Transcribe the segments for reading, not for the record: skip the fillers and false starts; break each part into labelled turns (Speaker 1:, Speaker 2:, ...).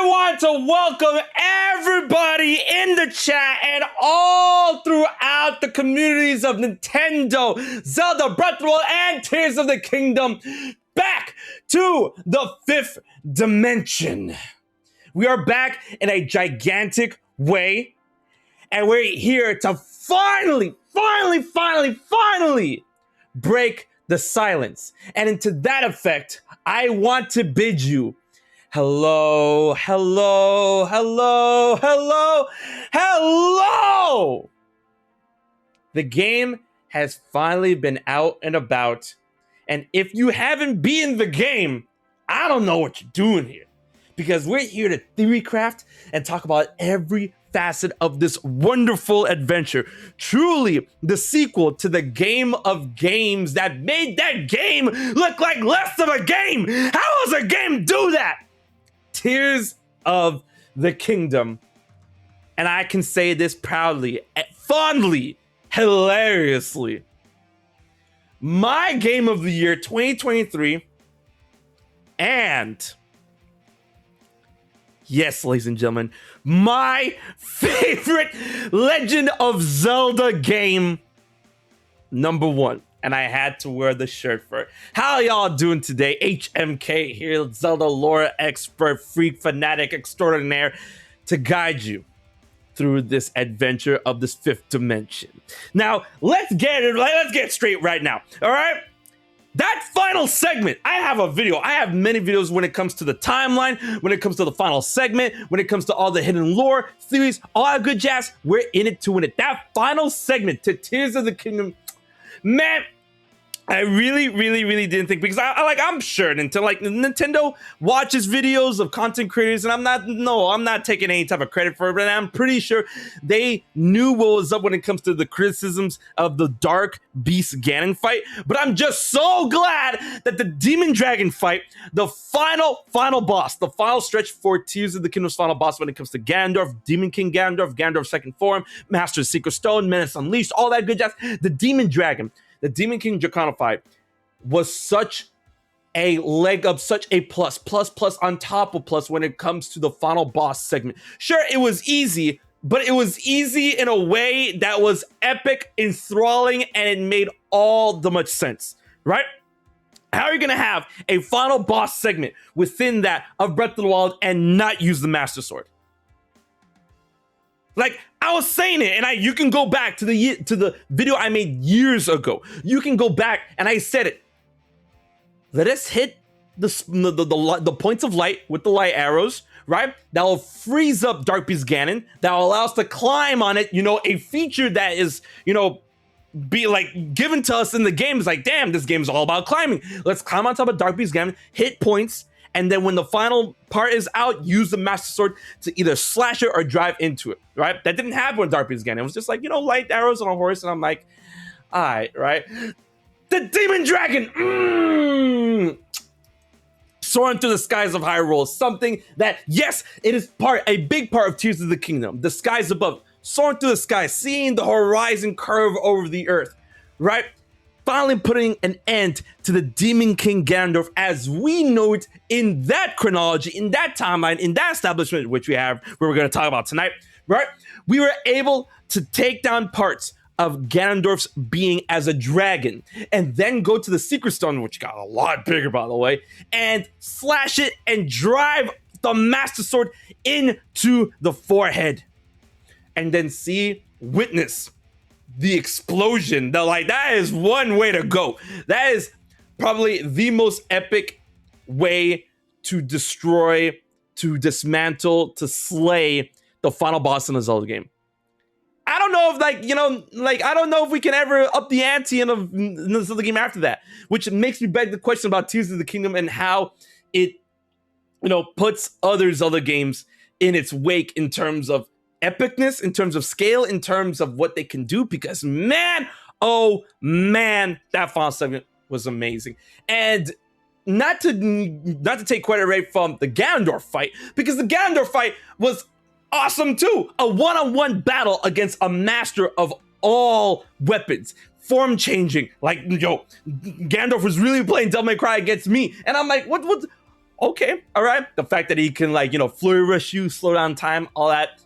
Speaker 1: I want to welcome everybody in the chat and all throughout the communities of Nintendo, Zelda, Breath of the Wild, and Tears of the Kingdom back to the fifth dimension. We are back in a gigantic way, and we're here to finally break the silence. And into that effect, I want to bid you hello. The game has finally been out and about. And if you haven't beaten the game, I don't know what you're doing here. Because we're here to theorycraft and talk about every facet of this wonderful adventure. Truly the sequel to the game of games that made that game look like less of a game. How does a game do that? Tears of the Kingdom. And I can say this proudly, fondly, hilariously. My game of the year 2023, and yes, ladies and gentlemen, my favorite Legend of Zelda game, number one. And I had to wear the shirt for it. How y'all doing today? HMK here, Zelda lore expert, freak, fanatic extraordinaire, to guide you through this adventure of this fifth dimension. Now, let's get straight right now, all right? That final segment, I have a video. I have many videos when it comes to the timeline, when it comes to the final segment, when it comes to all the hidden lore, theories, all that good jazz. We're in it to win it. That final segment to Tears of the Kingdom, man, I really didn't think, because I'm sure Nintendo watches videos of content creators, and I'm not taking any type of credit for it, but I'm pretty sure they knew what was up when it comes to the criticisms of the Dark Beast Ganon fight. But I'm just so glad that the Demon Dragon fight, the final boss, the final stretch for Tears of the Kingdom's final boss when it comes to Ganondorf, Demon King Ganondorf, Ganondorf's second form, Master Secret Stone, Menace Unleashed, all that good jazz. The Demon Dragon, the Demon King Draconified, was such a leg up, such a plus on top of plus when it comes to the final boss segment. Sure, it was easy, but it was easy in a way that was epic, enthralling, and it made all the much sense, right? How are you going to have a final boss segment within that of Breath of the Wild and not use the Master Sword? Like, I was saying it, and you can go back to the video I made years ago. You can go back, and I said it. Let us hit the points of light with the light arrows, right? That will freeze up Dark Beast Ganon. That will allow us to climb on it. A feature that is, be like given to us in the game. Is like, damn, this game is all about climbing. Let's climb on top of Dark Beast Ganon, hit points, and then when the final part is out, use the Master Sword to either slash it or drive into it, right? That didn't happen with Dark Beast Ganon. It was just like, light arrows on a horse, and I'm like, all right, right? The Demon Dragon, soaring through the skies of Hyrule, something that, yes, it is a big part of Tears of the Kingdom. The skies above, soaring through the sky, seeing the horizon curve over the earth, right? Finally putting an end to the Demon King Ganondorf as we know it in that chronology, in that timeline, in that establishment, which we're going to talk about tonight, right? We were able to take down parts of Ganondorf's being as a dragon, and then go to the Secret Stone, which got a lot bigger, by the way, and slash it and drive the Master Sword into the forehead. And then witness the explosion. That is one way to go. That is probably the most epic way to destroy, to dismantle, to slay the final boss in a Zelda game. I don't know if I don't know if we can ever up the ante in the Zelda game after that, which makes me beg the question about Tears of the Kingdom and how it, puts other Zelda games in its wake in terms of epicness, in terms of scale, in terms of what they can do, because man, oh man, that final segment was amazing. And not to take credit away from the Ganondorf fight, because the Ganondorf fight was awesome too. A one-on-one battle against a master of all weapons, form changing. Ganondorf was really playing Devil May Cry against me, and I'm like, what? okay, all right. The fact that he can like, flurry rush you, slow down time, all that,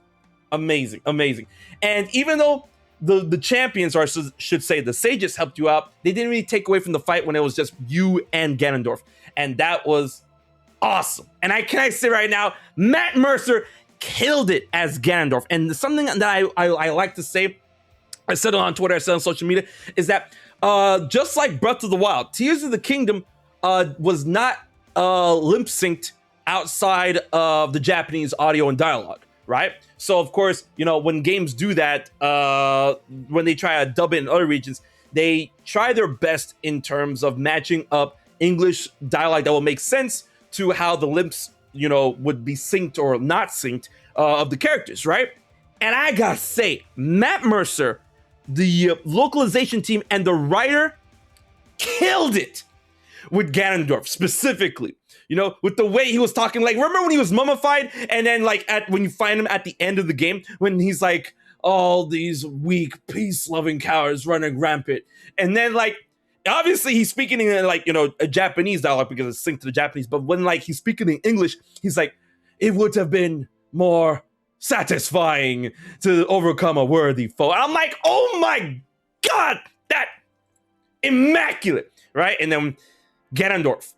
Speaker 1: amazing, amazing. And even though the champions, or should say the sages, helped you out, they didn't really take away from the fight when it was just you and Ganondorf. And that was awesome. And can I say right now, Matt Mercer killed it as Ganondorf. And something that I like to say, I said it on Twitter, I said it on social media, is that just like Breath of the Wild, Tears of the Kingdom was not limp synced outside of the Japanese audio and dialogue, right? So of course, when games do that, when they try to dub it in other regions, they try their best in terms of matching up English dialogue that will make sense to how the lips, would be synced or not synced of the characters, right? And I gotta say, Matt Mercer, the localization team, and the writer killed it with Ganondorf specifically. With the way he was talking, like, remember when he was mummified, and then like when you find him at the end of the game, when he's like, all these weak, peace-loving cowards running rampant, and then like, obviously he's speaking in like, a Japanese dialogue because it's synced to the Japanese, but when like he's speaking in English, he's like, it would have been more satisfying to overcome a worthy foe. I'm like, oh my god, that immaculate, right? And then Ganondorf,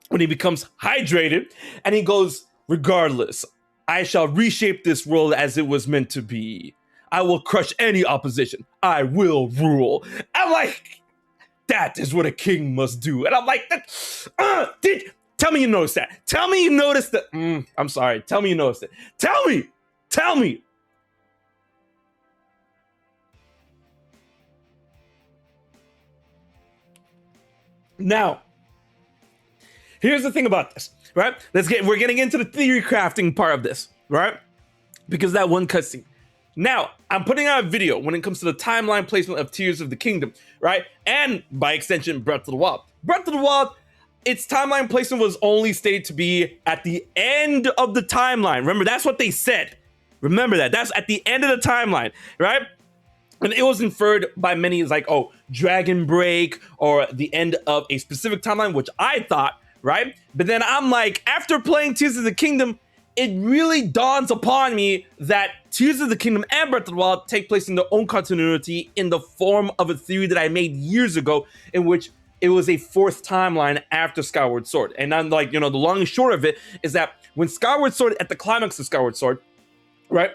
Speaker 1: when he becomes hydrated and he goes, regardless, I shall reshape this world as it was meant to be. I will crush any opposition. I will rule. I'm like, that is what a king must do. And I'm like, tell me you noticed that. Tell me you noticed that. I'm sorry. Tell me you noticed it. Tell me. Now, here's the thing about this, right? We're getting into the theory crafting part of this, right? Because that one cutscene. Now, I'm putting out a video when it comes to the timeline placement of Tears of the Kingdom, right? And by extension, Breath of the Wild. Breath of the Wild, its timeline placement was only stated to be at the end of the timeline. Remember, that's what they said. Remember that. That's at the end of the timeline, right? And it was inferred by many as like, oh, Dragon Break or the end of a specific timeline, which I thought, right? But then I'm like, after playing Tears of the Kingdom, it really dawns upon me that Tears of the Kingdom and Breath of the Wild take place in their own continuity in the form of a theory that I made years ago, in which it was a fourth timeline after Skyward Sword. And I'm like, the long and short of it is that when Skyward Sword, at the climax of Skyward Sword, right?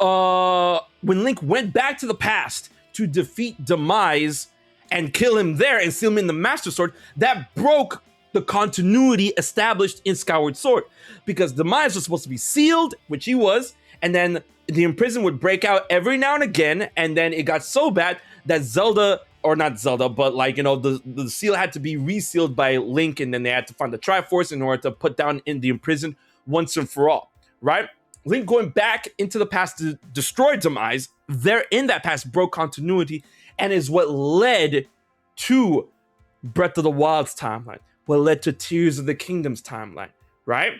Speaker 1: When Link went back to the past to defeat Demise and kill him there and seal him in the Master Sword, that broke the continuity established in Skyward Sword, because Demise was supposed to be sealed, which he was, and then the imprisonment would break out every now and again, and then it got so bad that Zelda, or not Zelda, but like, the seal had to be resealed by Link, and then they had to find the Triforce in order to put down in the imprisoned once and for all, right? Link going back into the past to destroy Demise, there in that past broke continuity, and is what led to Breath of the Wild's timeline, what led to Tears of the Kingdom's timeline, right?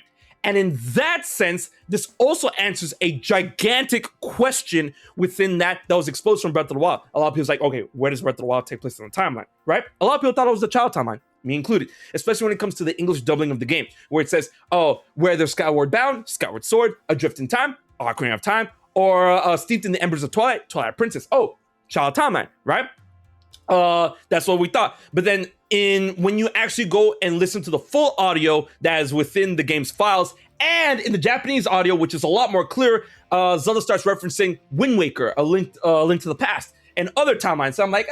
Speaker 1: And in that sense, this also answers a gigantic question within that was exposed from Breath of the Wild. A lot of people's like, okay, where does Breath of the Wild take place in the timeline, right? A lot of people thought it was the child timeline, me included, especially when it comes to the English doubling of the game, where it says, oh, where there's Skyward Bound, Skyward Sword, Adrift in Time, Ocarina of Time, or Steeped in the Embers of Twilight, Twilight Princess. Oh, child timeline, right? That's what we thought. But then when you actually go and listen to the full audio that is within the game's files, and in the Japanese audio, which is a lot more clear, Zelda starts referencing Wind Waker, a link to the past, and other timelines. So I'm like,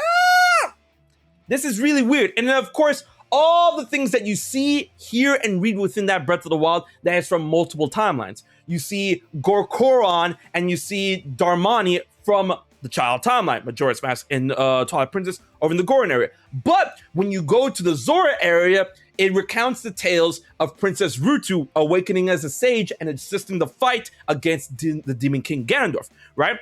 Speaker 1: this is really weird. And then, of course, all the things that you see, hear, and read within that Breath of the Wild, that is from multiple timelines. You see Gorkoron and you see Darmani from the child timeline, Majora's Mask and Twilight Princess over in the Goron area. But when you go to the Zora area, it recounts the tales of Princess Rutu awakening as a sage and assisting the fight against the Demon King Ganondorf, right?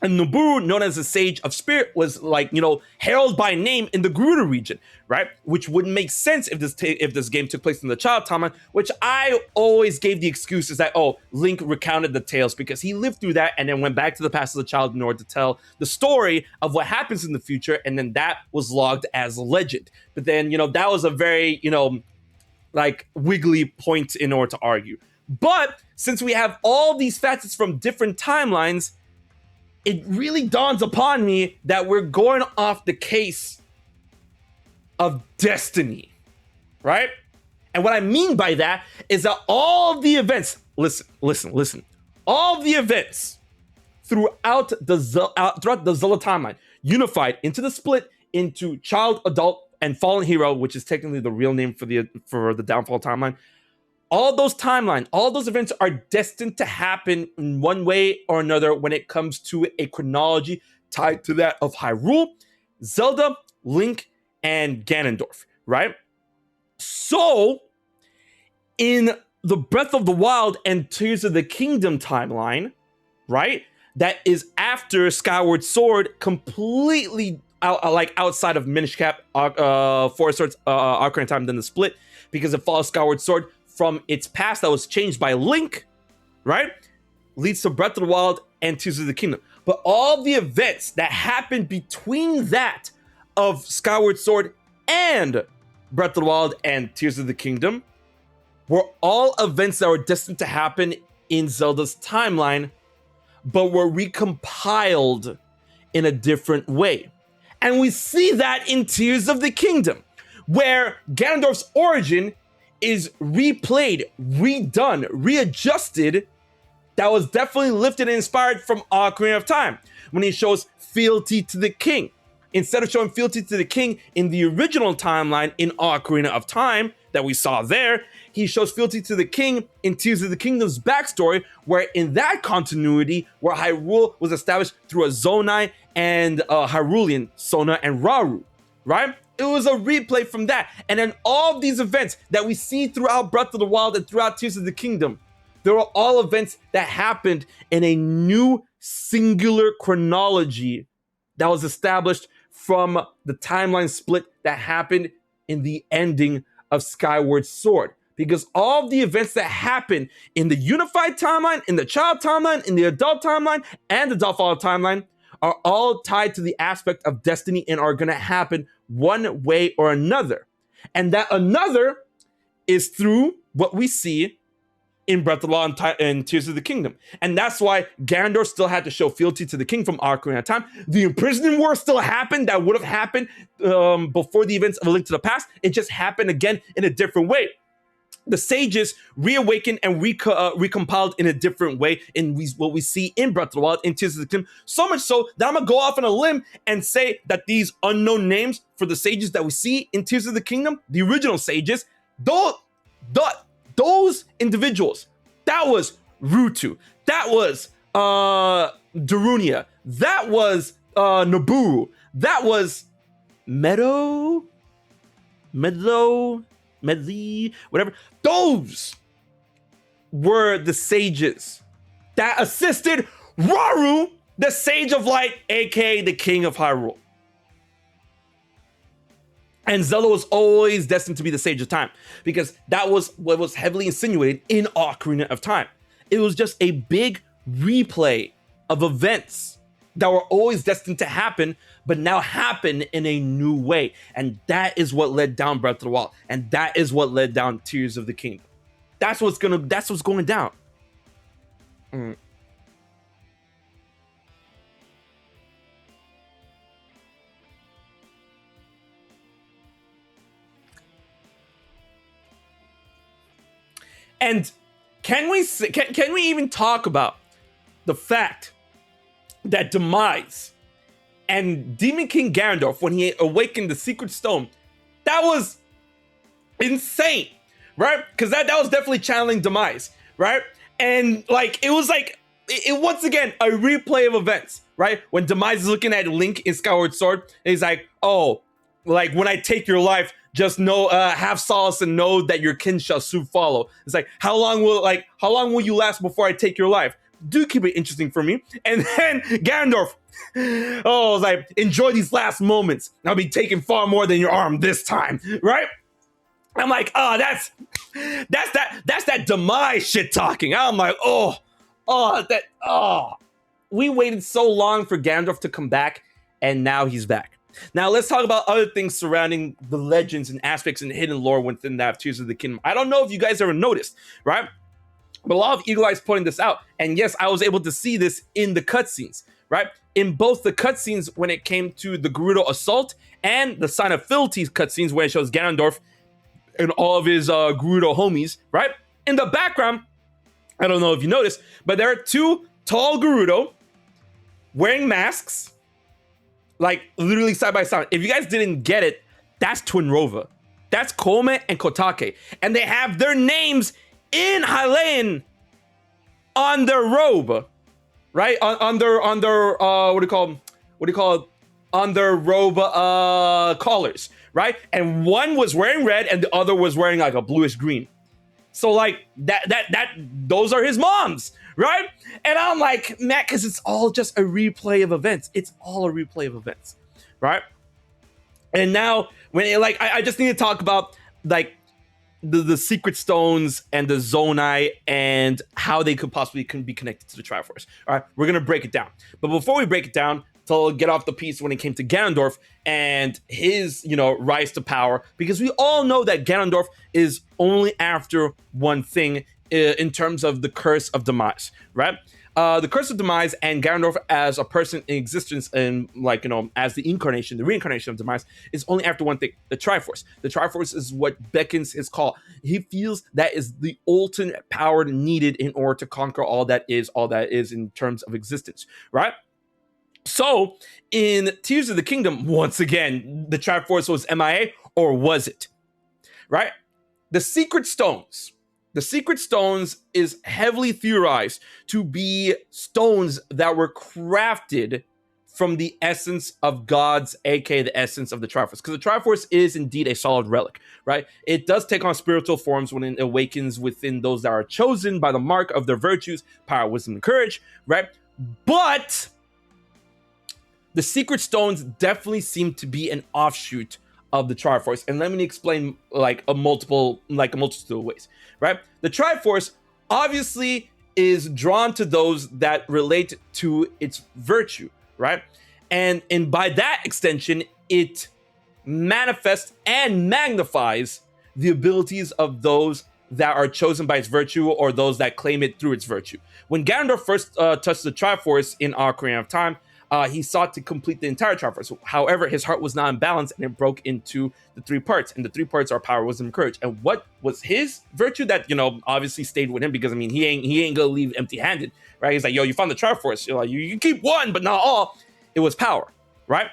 Speaker 1: And Noburu, known as the Sage of Spirit, was like, heralded by name in the Gerudo region, right? Which wouldn't make sense if this game took place in the child timeline, which I always gave the excuses that, oh, Link recounted the tales because he lived through that and then went back to the past as a child in order to tell the story of what happens in the future, and then that was logged as a legend. But then, that was a very, like wiggly point in order to argue. But since we have all these facets from different timelines, it really dawns upon me that we're going off the case of destiny, right? And what I mean by that is that all the events, listen, all the events throughout the Zelda timeline, unified into the split into child, adult, and fallen hero, which is technically the real name for the downfall timeline. All those events are destined to happen in one way or another when it comes to a chronology tied to that of Hyrule, Zelda, Link, and Ganondorf, right? So, in the Breath of the Wild and Tears of the Kingdom timeline, right, that is after Skyward Sword, completely outside of Minish Cap, Forest Swords, Ocarina of Time, then the split, because it follows Skyward Sword from its past that was changed by Link, right, leads to Breath of the Wild and Tears of the Kingdom. But all the events that happened between that of Skyward Sword and Breath of the Wild and Tears of the Kingdom were all events that were destined to happen in Zelda's timeline, but were recompiled in a different way. And we see that in Tears of the Kingdom, where Ganondorf's origin is replayed, redone, readjusted. That was definitely lifted and inspired from Ocarina of Time, when he shows fealty to the king. Instead of showing fealty to the king in the original timeline in Ocarina of Time that we saw there, he shows fealty to the king in Tears of the Kingdom's backstory, where in that continuity, where Hyrule was established through a Zonai and Hyrulean, Sona and Rauru, right? It was a replay from that. And then all these events that we see throughout Breath of the Wild and throughout Tears of the Kingdom, they were all events that happened in a new singular chronology that was established from the timeline split that happened in the ending of Skyward Sword. Because all the events that happen in the unified timeline, in the child timeline, in the adult timeline, and the downfall timeline are all tied to the aspect of destiny and are going to happen one way or another. And that another is through what we see in Breath of the Wild and Tears of the Kingdom. And that's why Ganondorf still had to show fealty to the king from Ocarina of Time. The Imprisoning War still happened. That would have happened before the events of A Link to the Past. It just happened again in a different way. The sages reawakened and recompiled in a different way in what we see in Breath of the Wild and Tears of the Kingdom. So much so that I'm going to go off on a limb and say that these unknown names for the sages that we see in Tears of the Kingdom, the original sages, those individuals, that was Rutu, that was Darunia, that was Nabooru, that was Medley, whatever. Those were the sages that assisted Rauru, the Sage of Light, aka the King of Hyrule. And Zelda was always destined to be the Sage of Time, because that was what was heavily insinuated in Ocarina of Time. It was just a big replay of events that were always destined to happen, but now happen in a new way. And that is what led down Breath of the Wild. And that is what led down Tears of the Kingdom. That's what's going down. And can we even talk about the fact that Demise and Demon King Ganondorf, when he awakened the Secret Stone, that was insane, right? Because that was definitely channeling Demise, right? And like it was once again a replay of events, right? When Demise is looking at Link in Skyward Sword, and he's like, "Oh, like when I take your life, just know, have solace and know that your kin shall soon follow." It's like, how long will you last before I take your life? Do keep it interesting for me. And then Ganondorf, I was like, enjoy these last moments. I'll be taking far more than your arm this time, right? I'm like, oh, that's that Demise shit talking. I'm like, we waited so long for Ganondorf to come back, and now he's back. Now let's talk about other things surrounding the legends and aspects and hidden lore within that Tears of the Kingdom. I don't know if you guys ever noticed, right? But a lot of Eagle Eyes pointing this out. And yes, I was able to see this in the cutscenes, right? In both the cutscenes when it came to the Gerudo Assault and the Sign of Fealty cutscenes where it shows Ganondorf and all of his Gerudo homies, right? In the background, I don't know if you noticed, but there are two tall Gerudo wearing masks, like literally side by side. If you guys didn't get it, that's Twinrova. That's Kome and Kotake. And they have their names in Hylian on their robe, right? On their what do you call it? On their robe collars, right? And one was wearing red and the other was wearing like a bluish green. So like those are his moms, right? And I'm like, man, because it's all just a replay of events. It's all a replay of events, right? And now when I just need to talk about like the secret stones and the Zonai and how they could possibly be connected to the Triforce. All right, we're gonna break it down. But before we break it down, to get off the piece when it came to Ganondorf and his, rise to power, because we all know that Ganondorf is only after one thing in terms of the Curse of Demise, right? The Curse of Demise and Ganondorf as a person in existence and as the reincarnation of Demise is only after one thing, the Triforce. The Triforce is what beckons his call. He feels that is the ultimate power needed in order to conquer all that is in terms of existence, right? So, in Tears of the Kingdom, once again, the Triforce was MIA, or was it? Right? The Secret Stones. The Secret Stones is heavily theorized to be stones that were crafted from the essence of gods, aka the essence of the Triforce. Because the Triforce is indeed a solid relic, right? It does take on spiritual forms when it awakens within those that are chosen by the mark of their virtues, power, wisdom, and courage, right? But the Secret Stones definitely seem to be an offshoot of the Triforce. And let me explain a multitude of ways, right? The Triforce obviously is drawn to those that relate to its virtue, right? And by that extension, it manifests and magnifies the abilities of those that are chosen by its virtue or those that claim it through its virtue. When Ganondorf first touched the Triforce in Ocarina of Time, he sought to complete the entire Triforce. However, his heart was not in balance and it broke into the three parts. And the three parts are power, wisdom, and courage. And what was his virtue that, obviously stayed with him? Because, he ain't gonna leave empty-handed, right? He's like, yo, you found the Triforce. You're like, you can keep one, but not all. It was power, right?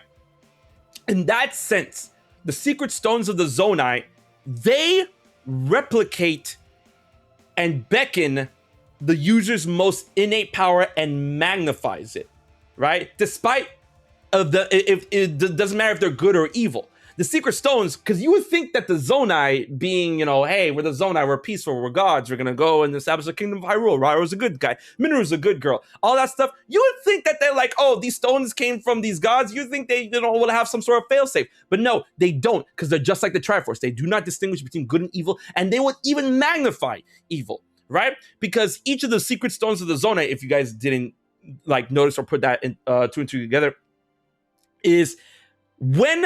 Speaker 1: In that sense, the Secret Stones of the Zonai, they replicate and beckon the user's most innate power and magnifies it. Right? Despite it doesn't matter if they're good or evil. The Secret Stones, because you would think that the Zonai being, hey, we're the Zonai, we're peaceful, we're gods, we're gonna go and establish the kingdom of Hyrule. Rairo's a good guy, Mineru's a good girl, all that stuff. You would think that they're like, oh, these stones came from these gods. You think they will have some sort of failsafe, but no, they don't, because they're just like the Triforce. They do not distinguish between good and evil, and they would even magnify evil, right? Because each of the Secret Stones of the Zonai, if you guys didn't notice or put that in two and two together, is when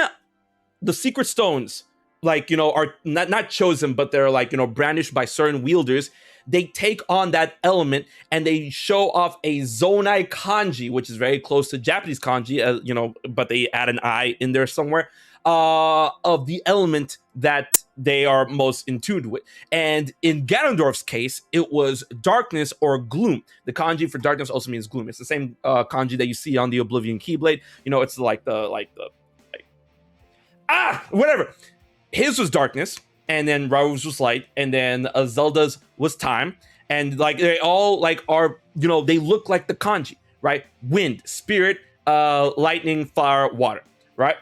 Speaker 1: the Secret Stones are not chosen, but they're brandished by certain wielders, they take on that element and they show off a Zonai kanji, which is very close to Japanese kanji, but they add an I in there somewhere, of the element that they are most in tune with. And in Ganondorf's case, it was darkness or gloom. The kanji for darkness also means gloom. It's the same kanji that you see on the Oblivion Keyblade. It's whatever. His was darkness, and then Rairou's was light, and then Zelda's was time. And they all are, they look like the kanji, right? Wind, spirit, lightning, fire, water, right?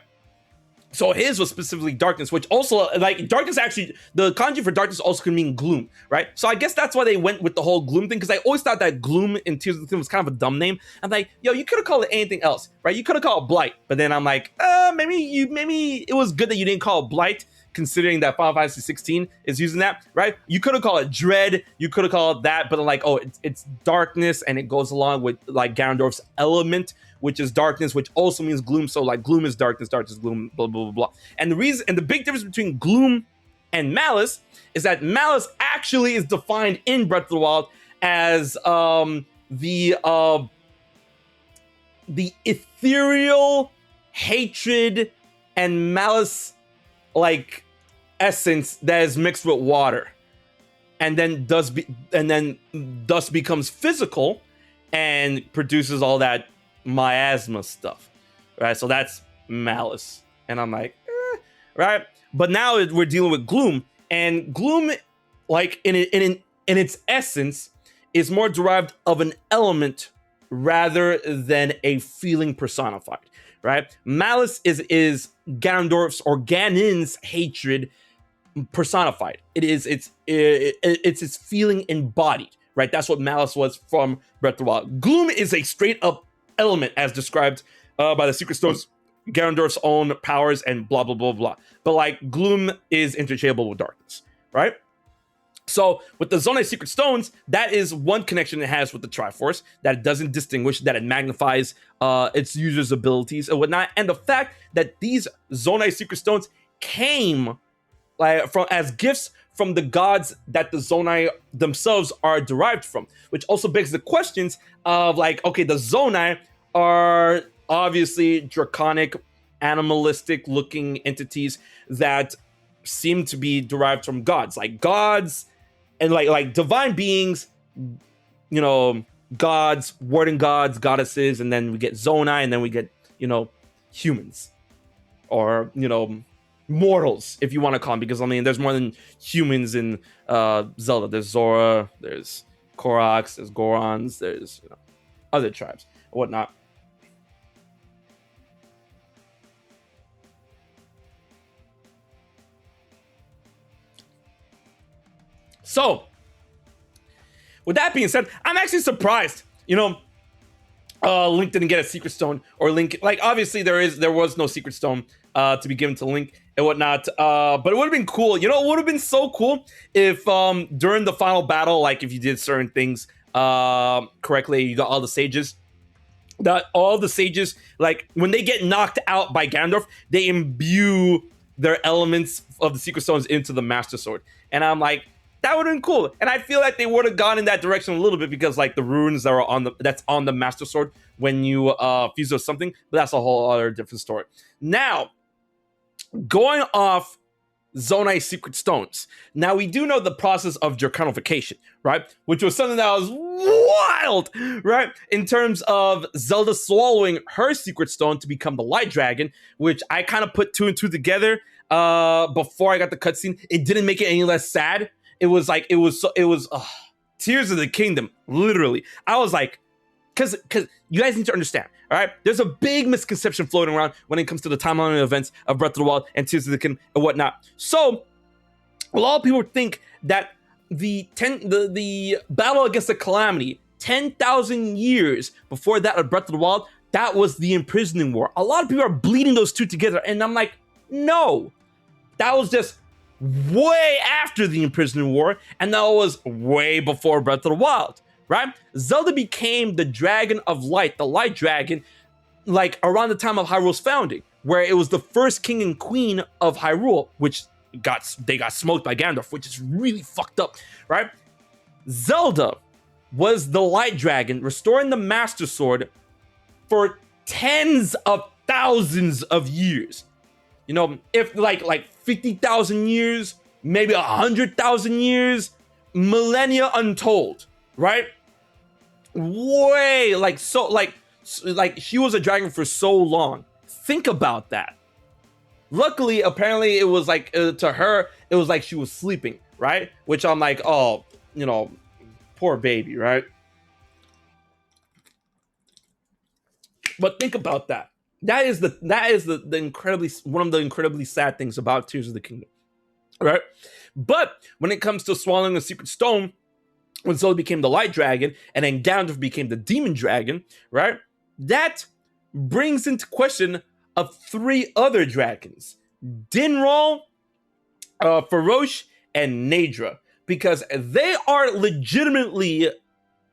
Speaker 1: So his was specifically darkness, which also, darkness actually, the kanji for darkness also can mean gloom, right? So I guess that's why they went with the whole gloom thing, because I always thought that gloom in Tears of the Kingdom was kind of a dumb name. I'm like, yo, you could have called it anything else, right? You could have called it blight, but then I'm like, maybe it was good that you didn't call it blight, considering that Final Fantasy 16 is using that, right? You could have called it Dread, you could have called it that, but like, oh, it's darkness, and it goes along with like Ganondorf's element, which is darkness, which also means gloom. So like gloom is darkness, darkness is gloom, blah, blah, blah, blah. And the reason, and the big difference between gloom and malice is that malice actually is defined in Breath of the Wild as the ethereal hatred and malice like essence that is mixed with water, and then thus becomes physical and produces all that miasma stuff, right? So that's malice, and I'm like, right? But now we're dealing with gloom, and gloom, like in its essence, is more derived of an element rather than a feeling personified, right? Malice is Ganondorf's or Ganon's hatred personified. It's its feeling embodied, right? That's what malice was from Breath of the Wild. Gloom is a straight up element as described by the Secret Stones, Ganondorf's own powers, and blah blah blah blah. But like gloom is interchangeable with darkness, right? So with the Zonai Secret Stones, that is one connection it has with the Triforce, that it doesn't distinguish, that it magnifies its users' abilities and whatnot. And the fact that these Zonai Secret Stones came like from as gifts from the gods that the Zonai themselves are derived from, which also begs the questions of like, okay, the Zonai are obviously draconic, animalistic looking entities that seem to be derived from gods, like gods and like divine beings, you know, gods, warden gods, goddesses, and then we get Zonai, and then we get, you know, humans, or, you know, mortals, if you want to call them, because I mean, there's more than humans in Zelda. There's Zora, there's Koroks, there's Gorons, there's, you know, other tribes and whatnot. So, with that being said, I'm actually surprised. You know, Link didn't get a Secret Stone, or Link, like, obviously there was no Secret Stone to be given to Link and whatnot. But it would have been cool. You know, it would have been so cool if during the final battle, like if you did certain things correctly, you got all the sages. That all the sages, like when they get knocked out by Ganondorf, they imbue their elements of the Secret Stones into the Master Sword. And I'm like, that would have been cool. And I feel like they would have gone in that direction a little bit, because like the runes that are that's on the Master Sword when you fuse with something, but that's a whole other different story. Now, going off Zonai Secret Stones. Now, we do know the process of Draconification, right? Which was something that was wild, right? In terms of Zelda swallowing her Secret Stone to become the Light Dragon, which I kind of put two and two together before I got the cutscene. It didn't make it any less sad. It was Tears of the Kingdom, literally. I was like, because you guys need to understand, all right? There's a big misconception floating around when it comes to the timeline and events of Breath of the Wild and Tears of the Kingdom and whatnot. So, a lot of people think that the battle against the Calamity, 10,000 years before that of Breath of the Wild, that was the Imprisoning War. A lot of people are bleeding those two together, and I'm like, no. That was just way after the Imprisoning War, and that was way before Breath of the Wild, right? Zelda became the Dragon of Light, the Light Dragon, like around the time of Hyrule's founding, where it was the first king and queen of Hyrule, which they got smoked by Ganondorf, which is really fucked up, right? Zelda was the Light Dragon, restoring the Master Sword for tens of thousands of years. You know, if like 50,000 years, maybe 100,000 years, millennia untold, right? Way like she was a dragon for so long. Think about that. Luckily, apparently, it was like to her, it was like she was sleeping, right? Which I'm like, oh, you know, poor baby, right? But think about that. That is the incredibly, one of the incredibly sad things about Tears of the Kingdom, right? But when it comes to swallowing the Secret Stone, when Zelda became the Light Dragon and then Ganondorf became the Demon Dragon, right? That brings into question of three other dragons: Dinral, Farosh and Naydra, because they are legitimately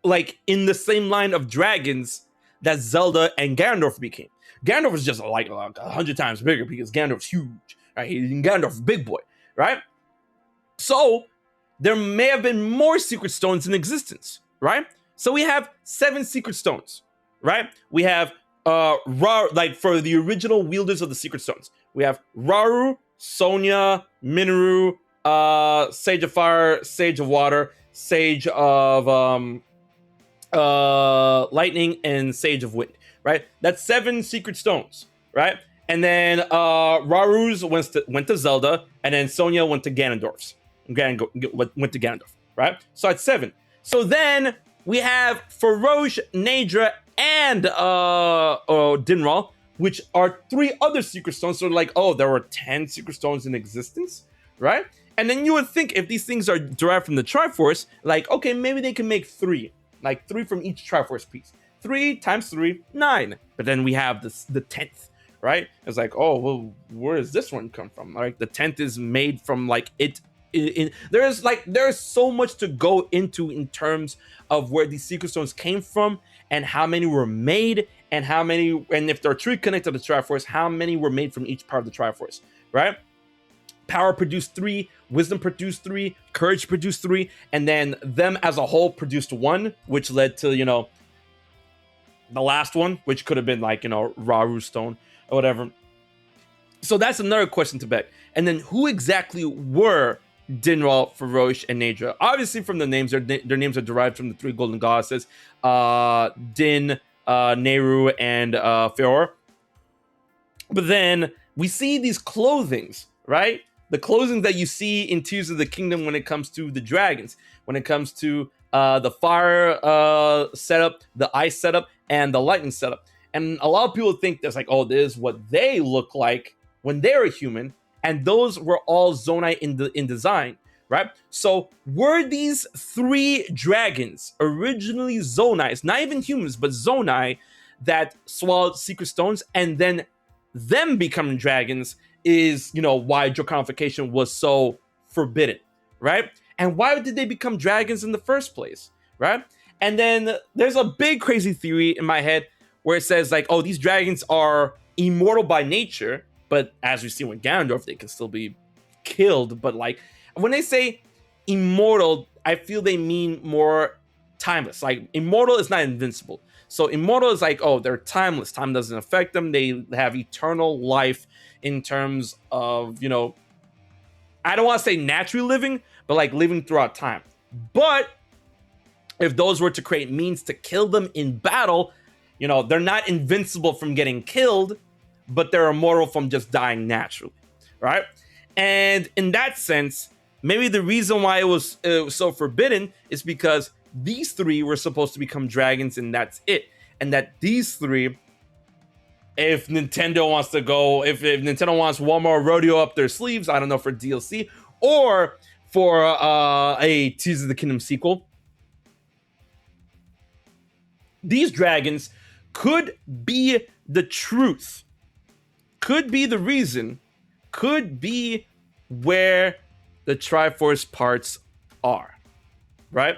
Speaker 1: like in the same line of dragons that Zelda and Ganondorf became. Ganondorf is just like 100 times bigger because Ganondorf's huge, right? Ganondorf's big boy, right? So there may have been more secret stones in existence, right? So we have 7 secret stones, right? We have like for the original wielders of the secret stones, we have Rauru, Sonia, Minoru, Sage of Fire, Sage of Water, Sage of Lightning, and Sage of Wind, right? That's 7 secret stones, right? And then Rauru's went to Zelda, and then Sonia went to Ganondorf's. Went to Ganondorf, right? So that's 7. So then we have Farosh, Naydra, and Dinral, which are 3 other secret stones. So like, oh, there were 10 secret stones in existence, right? And then you would think if these things are derived from the Triforce, like, okay, maybe they can make 3, like 3 from each Triforce piece. 3 times 3, 9. But then we have the 10th, right? It's like, oh, well, where does this one come from? Like the 10th is made from like it. There's so much to go into in terms of where these secret stones came from and how many were made and if they're truly connected to the Triforce, how many were made from each part of the Triforce, right? Power produced 3, wisdom produced 3, courage produced 3, and then them as a whole produced 1, which led to, the last one, which could have been like, Rauru stone or whatever. So that's another question to beg. And then who exactly were Dinral, Farosh, and Naydra? Obviously from the names, their names are derived from the 3 golden goddesses, Din, Nehru, and Feor. But then we see these clothings, right? The clothing that you see in Tears of the Kingdom when it comes to the dragons, when it comes to the fire setup, the ice setup, and the lightning setup. And a lot of people think there's like, oh, this is what they look like when they're a human. And those were all Zonai in design, right? So were these 3 dragons originally Zonai, not even humans, but Zonai that swallowed secret stones, and then them becoming dragons is, why Draconification was so forbidden, right? And why did they become dragons in the first place, right? And then there's a big crazy theory in my head where it says like, oh, these dragons are immortal by nature, but as we see with Ganondorf, they can still be killed. But like when they say immortal, I feel they mean more timeless. Like immortal is not invincible. So immortal is like, oh, they're timeless. Time doesn't affect them. They have eternal life in terms of, I don't want to say naturally living, but like living throughout time. But if those were to create means to kill them in battle, they're not invincible from getting killed, but they're immortal from just dying naturally, right? And in that sense, maybe the reason why it was so forbidden is because these 3 were supposed to become dragons, and that's it. And that these 3, if Nintendo wants to go, if Nintendo wants one more rodeo up their sleeves, I don't know, for DLC or for a Tears of the Kingdom sequel, these dragons could be the truth, could be the reason, could be where the Triforce parts are, right?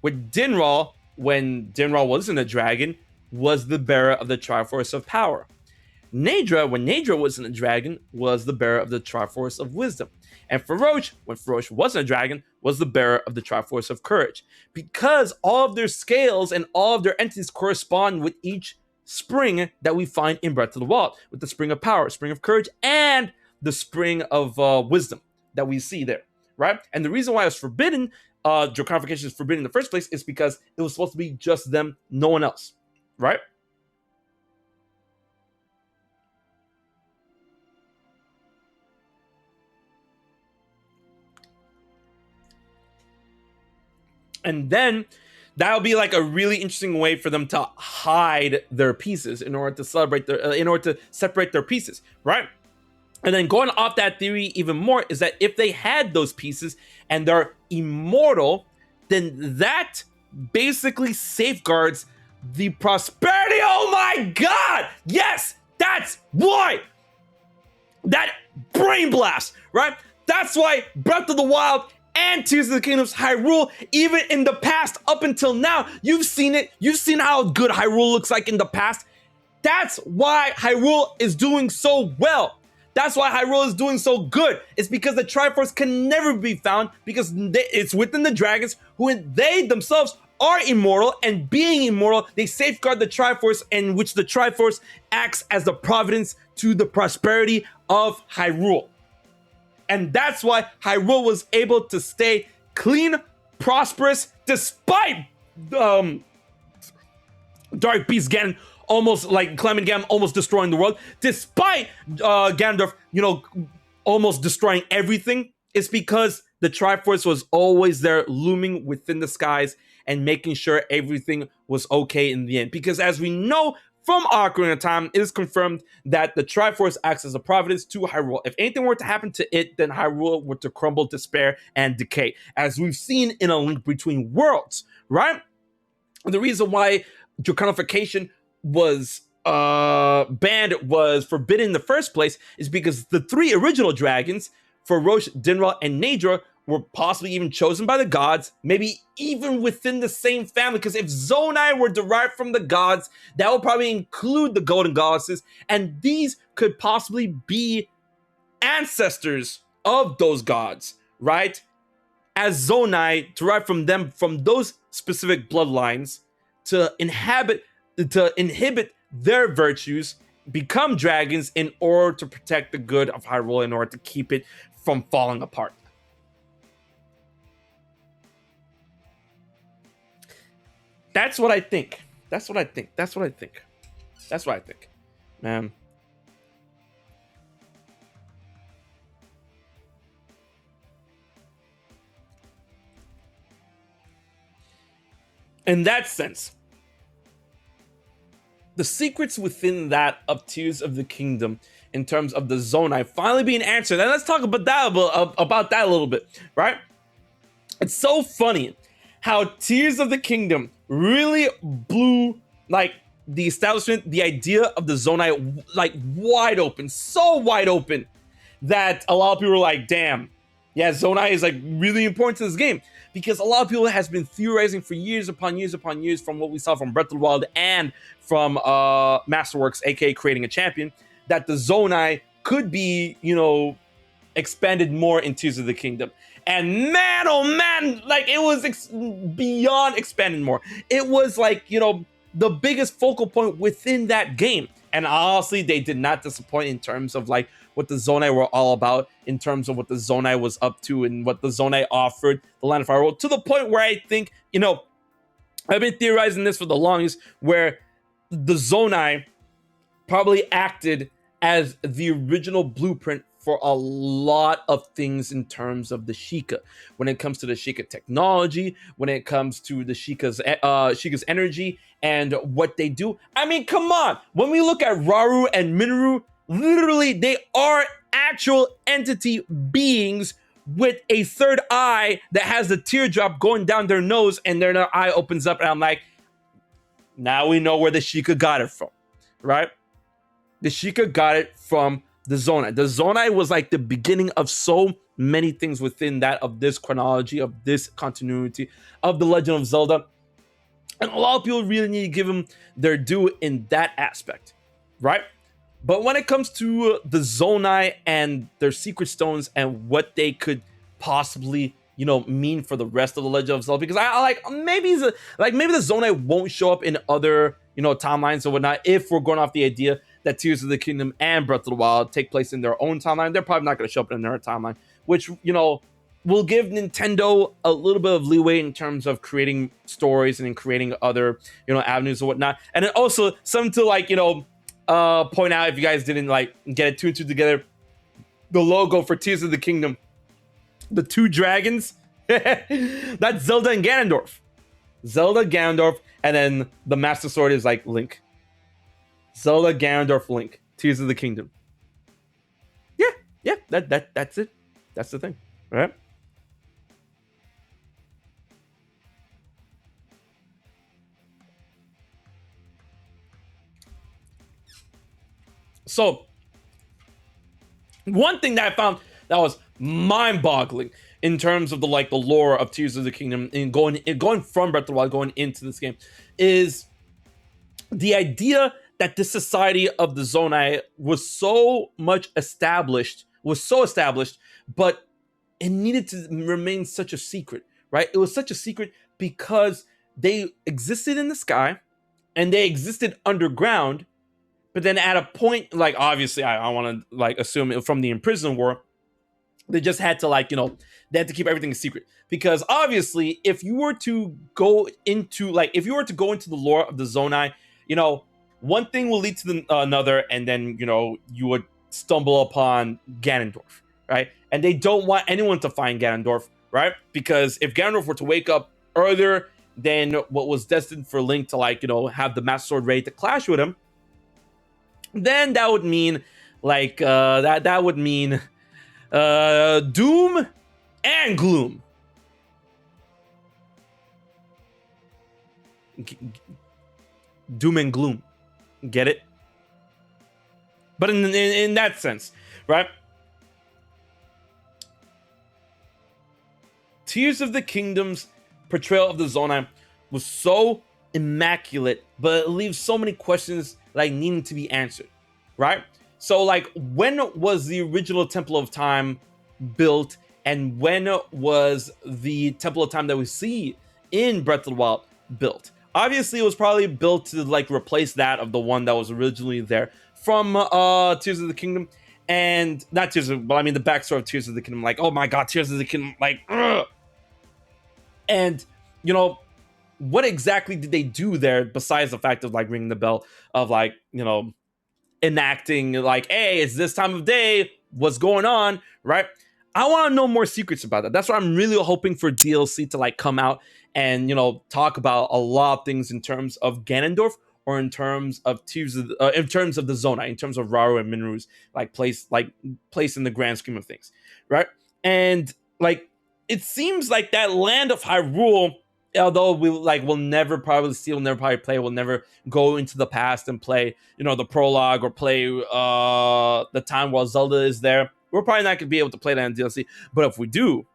Speaker 1: With Dinral, when Dinral wasn't a dragon, was the bearer of the Triforce of Power. Naydra, when Naydra wasn't a dragon, was the bearer of the Triforce of Wisdom. And Farosh, when Farosh wasn't a dragon, was the bearer of the Triforce of Courage. Because all of their scales and all of their entities correspond with each spring that we find in Breath of the Wild, with the spring of power, spring of courage, and the spring of wisdom that we see there, right? And the reason why it's forbidden, Draconification is forbidden in the first place, is because it was supposed to be just them, no one else, right? And then that'll be like a really interesting way for them to hide their pieces in order to separate their pieces, right? And then going off that theory even more is that if they had those pieces and they're immortal, then that basically safeguards the prosperity. Oh my God! Yes, that's why! That brain blast, right? That's why Breath of the Wild and Tears of the Kingdom's Hyrule, even in the past, up until now, you've seen it. You've seen how good Hyrule looks like in the past. That's why Hyrule is doing so well. That's why Hyrule is doing so good. It's because the Triforce can never be found because it's within the dragons who they themselves are immortal, and being immortal, they safeguard the Triforce, in which the Triforce acts as the providence to the prosperity of Hyrule. And that's why Hyrule was able to stay clean, prosperous, despite Dark Beast Ganon almost like Clement Ganon almost destroying the world, despite Ganondorf, almost destroying everything. It's because the Triforce was always there, looming within the skies and making sure everything was okay in the end. Because as we know from Ocarina of Time, it is confirmed that the Triforce acts as a providence to Hyrule. If anything were to happen to it, then Hyrule were to crumble, despair, and decay, as we've seen in A Link Between Worlds, right? The reason why Draconification was banned, was forbidden in the first place, is because the three original dragons, Farosh, Dinra, and Naydra, were possibly even chosen by the gods, maybe even within the same family. Because if Zonai were derived from the gods, that would probably include the golden goddesses, and these could possibly be ancestors of those gods, right? As Zonai derived from them, from those specific bloodlines, to inhibit their virtues, become dragons in order to protect the good of Hyrule, in order to keep it from falling apart. That's what I think. That's what I think. That's what I think. That's what I think, man. In that sense, the secrets within that of Tears of the Kingdom, in terms of the Zonai finally being answered, and let's talk about that a little bit, right? It's so funny how Tears of the Kingdom really blew like the establishment, the idea of the Zonai, like wide open, so wide open that a lot of people were like, damn, yeah, Zonai is like really important to this game. Because a lot of people has been theorizing for years upon years upon years, from what we saw from Breath of the Wild and from Masterworks, aka Creating a Champion, that the Zonai could be, expanded more in Tears of the Kingdom. And man, oh man, like it was beyond expanded more. It was like, the biggest focal point within that game. And honestly, they did not disappoint in terms of like what the Zonai were all about, in terms of what the Zonai was up to and what the Zonai offered the Land of Hyrule, to the point where I think, I've been theorizing this for the longest, where the Zonai probably acted as the original blueprint for a lot of things in terms of the Sheikah. When it comes to the Sheikah technology, when it comes to the Sheikah's energy and what they do. I mean, come on. When we look at Rauru and Minoru, literally they are actual entity beings with a third eye that has the teardrop going down their nose, and their eye opens up, and I'm like, now we know where the Sheikah got it from, right? The Sheikah got it from the Zonai. The Zonai was like the beginning of so many things within that, of this chronology, of this continuity, of the Legend of Zelda. And a lot of people really need to give them their due in that aspect, right? But when it comes to the Zonai and their secret stones and what they could possibly, mean for the rest of the Legend of Zelda, because I like maybe the Zonai won't show up in other, timelines or whatnot. If we're going off the idea that Tears of the Kingdom and Breath of the Wild take place in their own timeline, they're probably not going to show up in their timeline, which, will give Nintendo a little bit of leeway in terms of creating stories and in creating other, avenues or whatnot. And then also something to like, point out, if you guys didn't like get it two and two together, the logo for Tears of the Kingdom, the two dragons, that's Zelda and Ganondorf. Zelda, Ganondorf, and then the Master Sword is like Link. Zelda, Ganondorf, Link, Tears of the Kingdom. Yeah, that's it. That's the thing, right? So, one thing that I found that was mind-boggling in terms of the lore of Tears of the Kingdom, and going from Breath of the Wild, going into this game, is the idea that this society of the Zonai was so established, but it needed to remain such a secret, right? It was such a secret because they existed in the sky and they existed underground, but then at a point, like, obviously I want to like assume it from the Imprisoned War, they just had to they had to keep everything a secret, because obviously if you were to go into the lore of the Zonai, one thing will lead to another, and then you would stumble upon Ganondorf, right? And they don't want anyone to find Ganondorf, right? Because if Ganondorf were to wake up earlier than what was destined for Link to have the Master Sword ready to clash with him, then that would mean that would mean Doom and Gloom. Doom and Gloom. Get it? But in that sense, right? Tears of the Kingdom's portrayal of the Zonai was so immaculate, but it leaves so many questions needing to be answered, right? So when was the original Temple of Time built, and when was the Temple of Time that we see in Breath of the Wild built? Obviously, it was probably built to replace that of the one that was originally there from Tears of the Kingdom, and not Tears of, but I mean the backstory of Tears of the Kingdom. Oh my God, Tears of the Kingdom, ugh. And what exactly did they do there besides the fact of ringing the bell of enacting hey, it's this time of day, what's going on, right? I want to know more secrets about that. That's why I'm really hoping for DLC to come out and talk about a lot of things in terms of Ganondorf, or in terms of Tears of in terms of the Zonai, in terms of Rauru and Minru's place in the grand scheme of things, right? And it seems like that land of Hyrule, although we'll never probably see, we'll never probably play, we'll never go into the past and play the prologue, or play the time while Zelda is there. We're probably not gonna be able to play that in DLC, but if we do,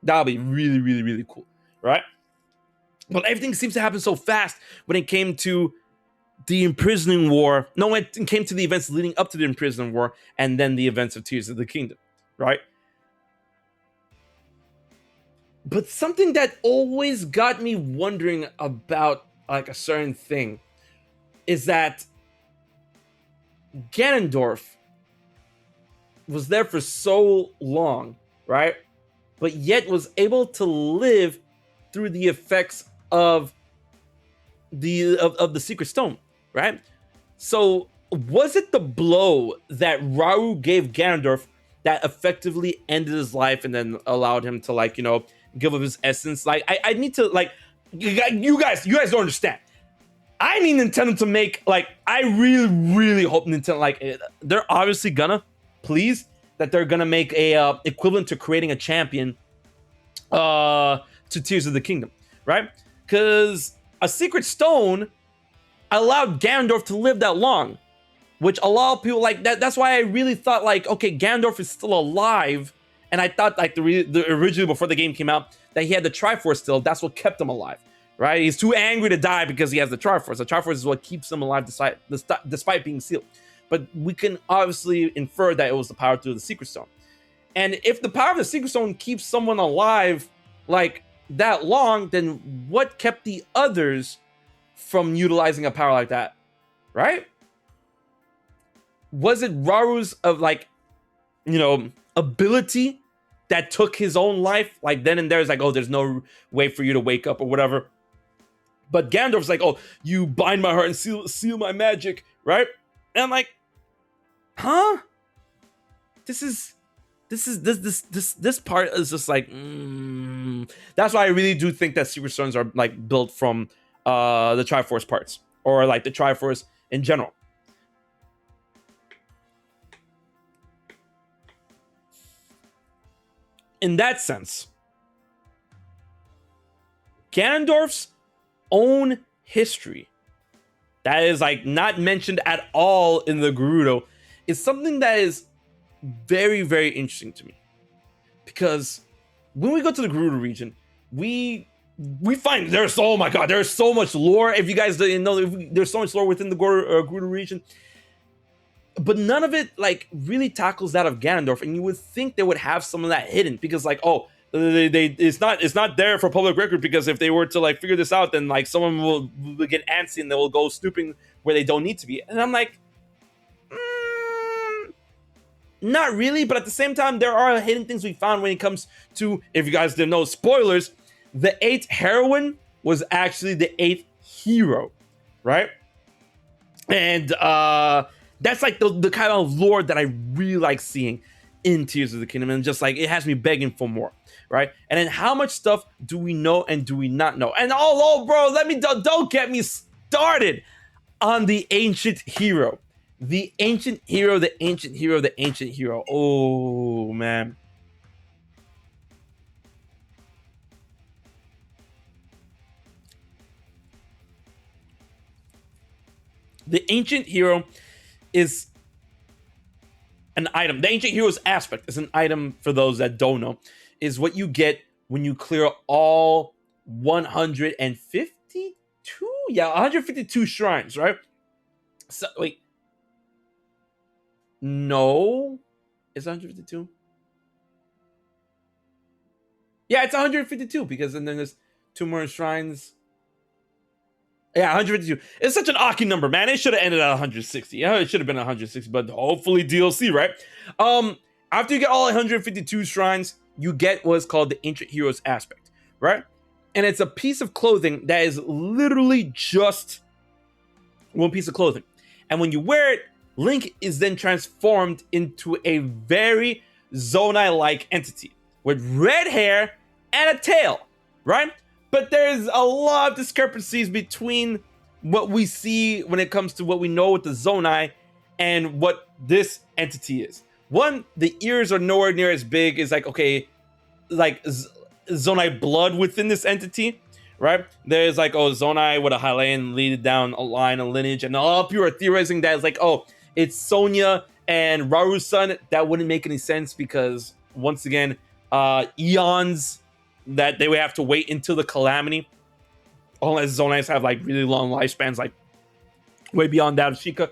Speaker 1: that'll be really, really, really cool, right? But everything seems to happen so fast when it came to the Imprisoning War. No, when it came to the events leading up to the Imprisoning War, and then the events of Tears of the Kingdom, right? But something that always got me wondering about a certain thing is that Ganondorf was there for so long, right? But yet was able to live through the effects of the Secret Stone, right? So was it the blow that Rauru gave Ganondorf that effectively ended his life and then allowed him to give up his essence? I need to you guys don't understand. I need Nintendo to make I really, really hope Nintendo they're obviously gonna that they're gonna make a equivalent to creating a champion to Tears of the Kingdom, right? Because a Secret Stone allowed Ganondorf to live that long, which a lot of people that. That's why I really thought okay, Ganondorf is still alive, and I thought the originally before the game came out that he had the Triforce still. That's what kept him alive, right? He's too angry to die because he has the Triforce. The Triforce is what keeps him alive despite being sealed. But we can obviously infer that it was the power through the Secret Stone. And if the power of the Secret Stone keeps someone alive that long, then what kept the others from utilizing a power like that, right? Was it Rauru's ability that took his own life? Then and there is oh, there's no way for you to wake up or whatever. But Ganondorf's oh, you bind my heart and seal my magic, right? And I'm huh? This part is just That's why I really do think that Secret Stones are built from the Triforce parts, or the Triforce in general. In that sense, Ganondorf's own history that is not mentioned at all in the Gerudo is something that is very, very interesting to me, because when we go to the Gerudo region, we find there's so much lore. If you guys didn't know, there's so much lore within the Gerudo region, but none of it like really tackles that of Ganondorf. And you would think they would have some of that hidden, because like, oh, it's not there for public record, because if they were to like figure this out, then like someone will get antsy and they will go snooping where they don't need to be. And I'm like, not really, but at the same time, there are hidden things we found when it comes to, if you guys didn't know, spoilers, the 8th heroine was actually the 8th hero, right? And that's like the kind of lore that I really like seeing in Tears of the Kingdom, and just like it has me begging for more, right? And then how much stuff do we know and do we not know? And bro, don't get me started on the ancient hero. The ancient hero. Oh, man. The ancient hero is an item. The ancient hero's aspect is an item, for those that don't know, is what you get when you clear all 152? Yeah, 152 shrines, right? So, wait. No, it's 152. Yeah, it's 152, because then there's 2 more shrines. Yeah, 152. It's such an Aki number, man. It should have ended at 160. Yeah, it should have been 160, but hopefully DLC, right? After you get all 152 shrines, you get what's called the Ancient Heroes aspect, right? And it's a piece of clothing that is literally just one piece of clothing. And when you wear it, Link is then transformed into a very Zonai-like entity with red hair and a tail, right? But there's a lot of discrepancies between what we see when it comes to what we know with the Zonai and what this entity is. One, the ears are nowhere near as big as like, okay, like Zonai blood within this entity, right? There's like, oh, Zonai with a Hylian lead down a line, a lineage, and all of you are theorizing that it's like, oh, it's Sonya and Raru's son. That wouldn't make any sense, because once again, eons that they would have to wait until the calamity, unless Zonais have like really long lifespans, like way beyond that of Sheikah.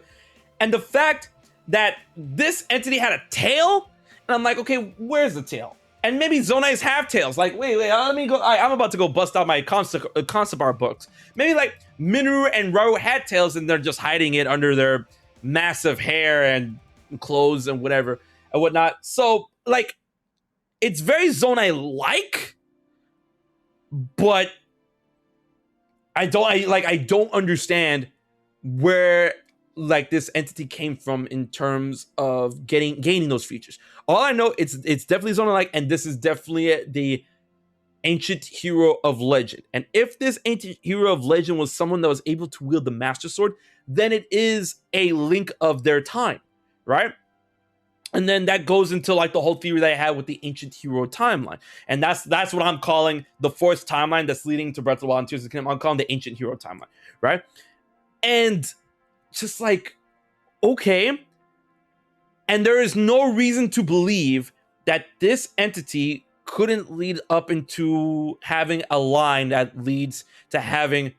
Speaker 1: And the fact that this entity had a tail, and I'm like, okay, where's the tail? And maybe Zonais have tails. Like, wait, let me go. I'm about to go bust out my concept art books. Maybe like Minoru and Raru had tails, and they're just hiding it under their massive hair and clothes and whatever and whatnot. So like, it's very Zonai-like, but I don't understand where like this entity came from in terms of gaining those features. All I know, it's definitely Zonai-like, and this is definitely the ancient hero of legend. And if this ancient hero of legend was someone that was able to wield the Master Sword, then it is a Link of their time, right? And then that goes into like the whole theory that I had with the ancient hero timeline. And that's what I'm calling the fourth timeline that's leading to Breath of the Wild and Tears of the Kingdom. I'm calling the ancient hero timeline, right? And just like, okay. And there is no reason to believe that this entity couldn't lead up into having a line that leads to having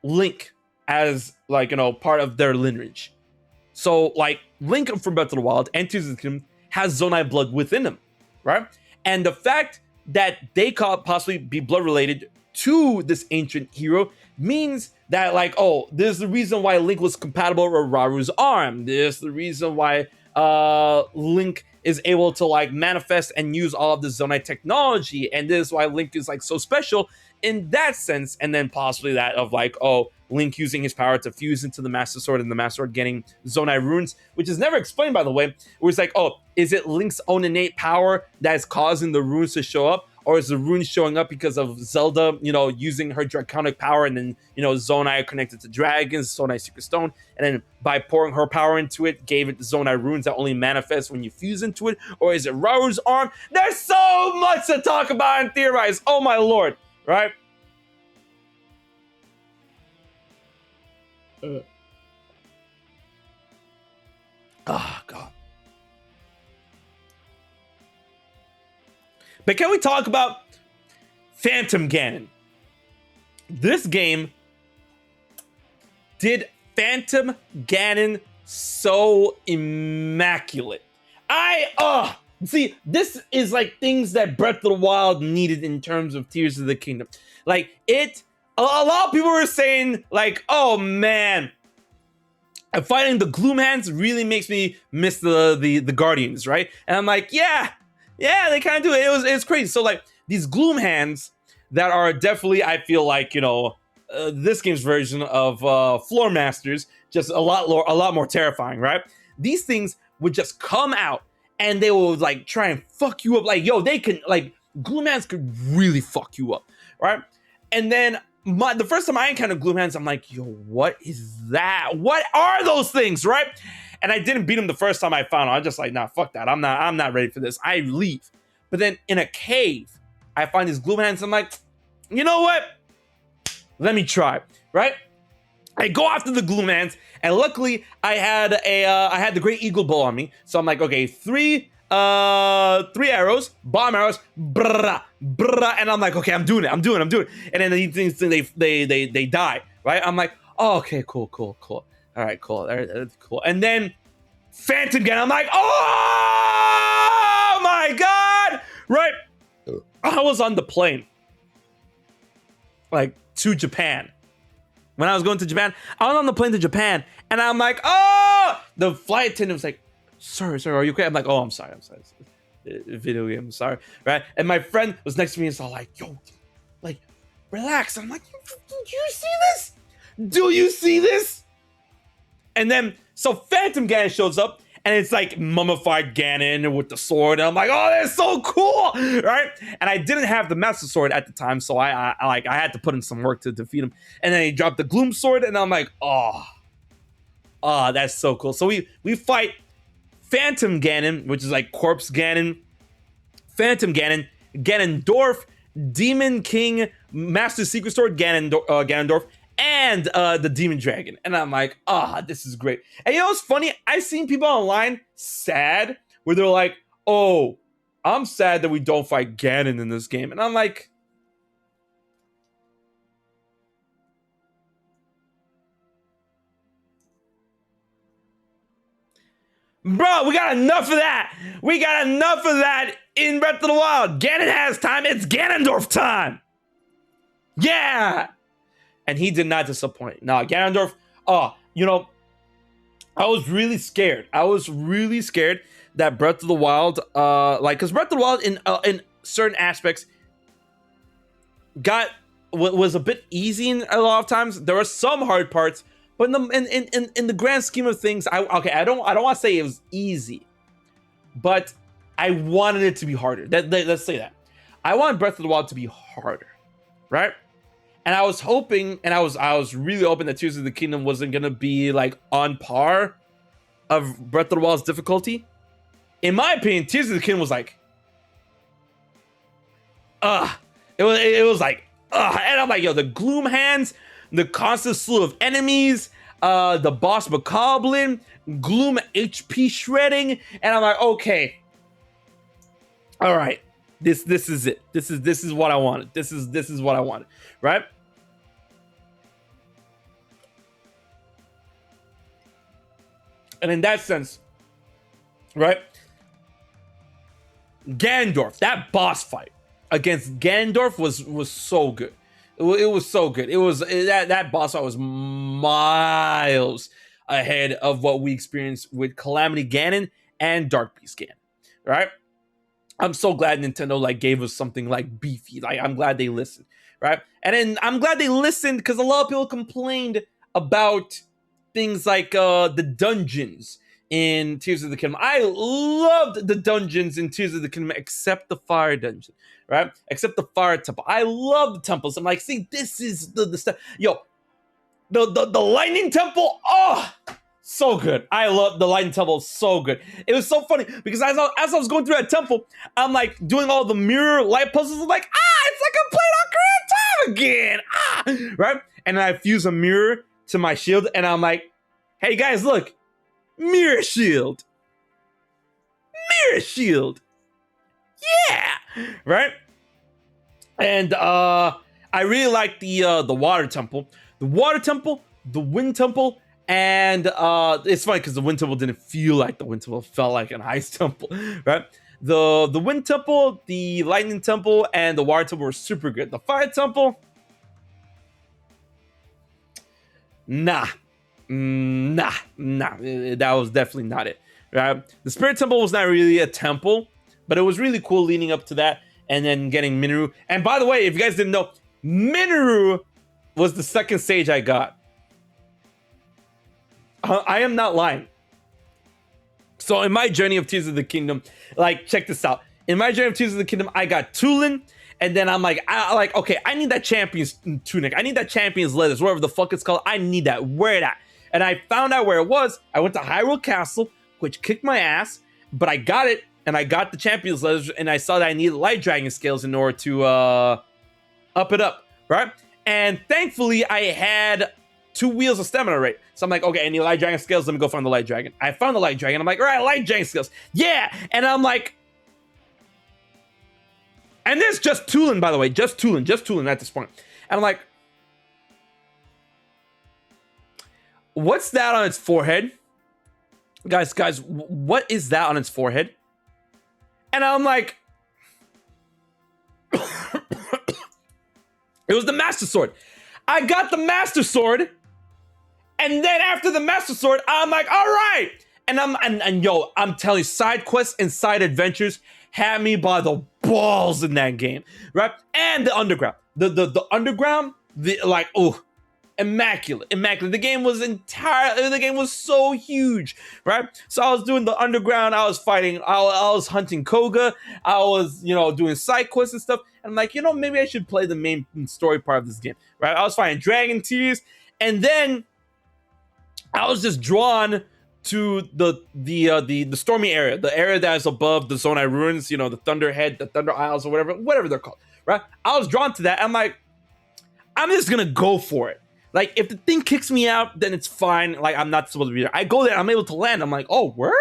Speaker 1: Link as like, part of their lineage. So like Link from Breath of the Wild and Tears of the Kingdom has Zonai blood within him, right? And the fact that they could possibly be blood related to this ancient hero means that like, oh, this is the reason why Link was compatible with Raru's arm. This is the reason why Link is able to like manifest and use all of the Zonai technology, and this is why Link is like so special in that sense. And then possibly that of like, oh, Link using his power to fuse into the Master Sword, and the Master Sword getting Zonai runes, which is never explained, by the way. Where it's like, oh, is it Link's own innate power that is causing the runes to show up? Or is the runes showing up because of Zelda, using her draconic power, and then, Zonai connected to dragons, Zonai Secret Stone, and then by pouring her power into it, gave it the Zonai runes that only manifest when you fuse into it? Or is it Raru's arm? There's so much to talk about and theorize. Oh my lord, right? Oh god. But can we talk about Phantom Ganon? This game did Phantom Ganon so immaculate. See, this is like things that Breath of the Wild needed in terms of Tears of the Kingdom. Like a lot of people were saying like, oh man, fighting the Gloom hands really makes me miss the Guardians, right? And I'm like, yeah, they kind of do it. It's crazy. So like these Gloom hands that are definitely, I feel like, this game's version of Floor Masters, just a lot more terrifying, right? These things would just come out and they will like try and fuck you up. Like, yo, they can, like, Gloom hands could really fuck you up, right? And then the first time I encountered Gloom hands, I'm like, yo, what is that? What are those things, right? And I didn't beat them the first time I found them. I'm just like, nah, fuck that. I'm not ready for this. I leave. But then in a cave, I find these Gloom hands. I'm like, you know what? Let me try, right? I go after the Gloom hands, and luckily I had the Great Eagle Bow on me. So I'm like, okay, three arrows, bomb arrows, brrrah, brrrah, and I'm like, okay, I'm doing it. And then these things they die, right? I'm like, oh, okay, cool. All right, cool. That's cool. And then Phantom Ganon, I'm like, oh my god, right? I was on the plane, like, to Japan. When I was going to Japan, I was on the plane to Japan, and I'm like, oh! The flight attendant was like, sir, are you okay? I'm like, oh, I'm sorry. Video game, I'm sorry, right? And my friend was next to me and so like, yo, like, relax. I'm like, do you see this? Do you see this? And then, so Phantom Ganon shows up, and it's like mummified Ganon with the sword. And I'm like, oh, that's so cool, right? And I didn't have the Master Sword at the time, so I had to put in some work to defeat him. And then he dropped the Gloom Sword, and I'm like, oh, that's so cool. So we fight Phantom Ganon, which is like Corpse Ganon, Phantom Ganon, Ganondorf, Demon King, Master Secret Sword, Ganondorf, and the Demon Dragon. And I'm like, this is great. And you know what's funny? I've seen people online sad, where they're like, oh, I'm sad that we don't fight Ganon in this game. And I'm like, bro, we got enough of that. We got enough of that in Breath of the Wild. Ganon has time. It's Ganondorf time. Yeah. And he did not disappoint. Nah, Ganondorf, I was really scared. That Breath of the Wild, because Breath of the Wild in certain aspects was a bit easy in a lot of times. There were some hard parts, but in the grand scheme of things, I don't want to say it was easy, but I wanted it to be harder. Let's say that. I wanted Breath of the Wild to be harder, right? And I was hoping, and I was really hoping that Tears of the Kingdom wasn't gonna be like on par of Breath of the Wild's difficulty. In my opinion, Tears of the Kingdom was like, it was like, and I'm like, yo, the Gloom hands, the constant slew of enemies, the boss Bokoblin, Gloom HP shredding, and I'm like, okay, all right. This is it. This is what I wanted. This is what I wanted, right? And in that sense, right? Ganondorf, that boss fight against Ganondorf was so good. It was so good. That boss fight was miles ahead of what we experienced with Calamity Ganon and Dark Beast Ganon, right? I'm so glad Nintendo gave us something beefy. I'm glad they listened, right? And then I'm glad they listened because a lot of people complained about things like the dungeons in Tears of the Kingdom. I loved the dungeons in Tears of the Kingdom, except the fire dungeon, right? Except the fire temple. I love the temples. I'm like, see, this is the stuff. Yo, the lightning temple. Oh, so good. I love the lightning temple. So good. It was so funny because as I was going through that temple, I'm like doing all the mirror light puzzles. I'm like, it's like I'm playing Ocarina of Time again. Right? And then I fuse a mirror to my shield, and I'm like, hey guys, look, mirror shield. Yeah. right? And I really like the water temple, the wind temple, and it's funny because the wind temple didn't feel like the wind temple, it felt like an ice temple, right? The wind temple, the lightning temple, and the water temple were super good. The fire temple, nah, that was definitely not it, right? The spirit temple was not really a temple, but it was really cool leading up to that, and then getting Minoru. And by the way, if you guys didn't know, Minoru was the second stage I got. I am not lying. So in my journey of Tears of the Kingdom, like, check this out. In my journey of Tears of the Kingdom, I got Tulin, and then I'm like, okay, I need that champion's tunic. I need that champion's leathers, whatever the fuck it's called. I need that. Where that? And I found out where it was. I went to Hyrule Castle, which kicked my ass, but I got it, and I got the champion's leathers, and I saw that I needed light dragon scales in order to up it up, right? And thankfully, I had 2 wheels of stamina, right? So I'm like, okay, I need light dragon scales. Let me go find the light dragon. I found the light dragon. I'm like, all right, light dragon scales. Yeah. And I'm like, and this just Tulin, by the way, just Tulin at this point. And I'm like, what's that on its forehead? Guys, what is that on its forehead? And I'm like, it was the Master Sword. I got the Master Sword. And then after the Master Sword, I'm like, all right. And yo, I'm telling you, side quests and side adventures had me by the balls in that game, right? And the underground, the underground, immaculate. The game was so huge, right? So I was doing the underground. I was fighting. I was hunting Koga. I was, doing side quests and stuff. And I'm like, maybe I should play the main story part of this game, right? I was fighting Dragon Tears, and then I was just drawn to the stormy area, the area that is above the Zonai ruins, the Thunderhead, the Thunder Isles, or whatever they're called, right? I was drawn to that. I'm like, I'm just gonna go for it. Like, if the thing kicks me out, then it's fine. Like, I'm not supposed to be there. I go there, I'm able to land. I'm like, oh, word?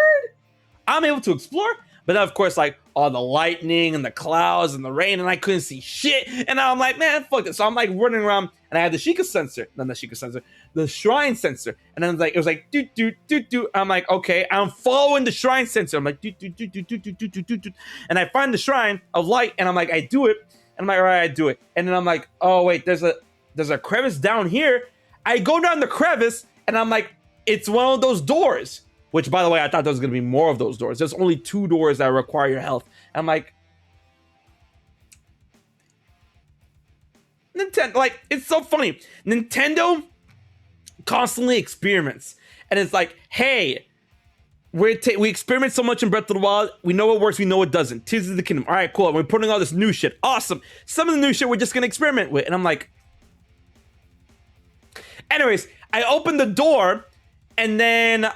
Speaker 1: I'm able to explore? But then, of course, like, all the lightning and the clouds and the rain, and I couldn't see shit. And now I'm like, man, fuck it. So I'm like running around, and I had the Sheikah sensor. Not the Sheikah sensor, the shrine sensor. And then it was like, doot, doot, doot, doot. I'm like, okay, I'm following the shrine sensor. I'm like, doot, doot, doot, doot, doot, doot, doot, doot, doot. And I find the shrine of light, and I'm like, I do it. And I'm like, all right, I do it. And then I'm like, oh, wait, there's a crevice down here. I go down the crevice, and I'm like, it's one of those doors. Which, by the way, I thought there was going to be more of those doors. There's only 2 doors that require your health. I'm like, Nintendo, like, it's so funny. Nintendo constantly experiments. And it's like, hey, we experiment so much in Breath of the Wild. We know what works, we know what doesn't. Tears of the Kingdom. All right, cool. We're putting all this new shit. Awesome. Some of the new shit we're just going to experiment with. And I'm like, anyways, I open the door, and then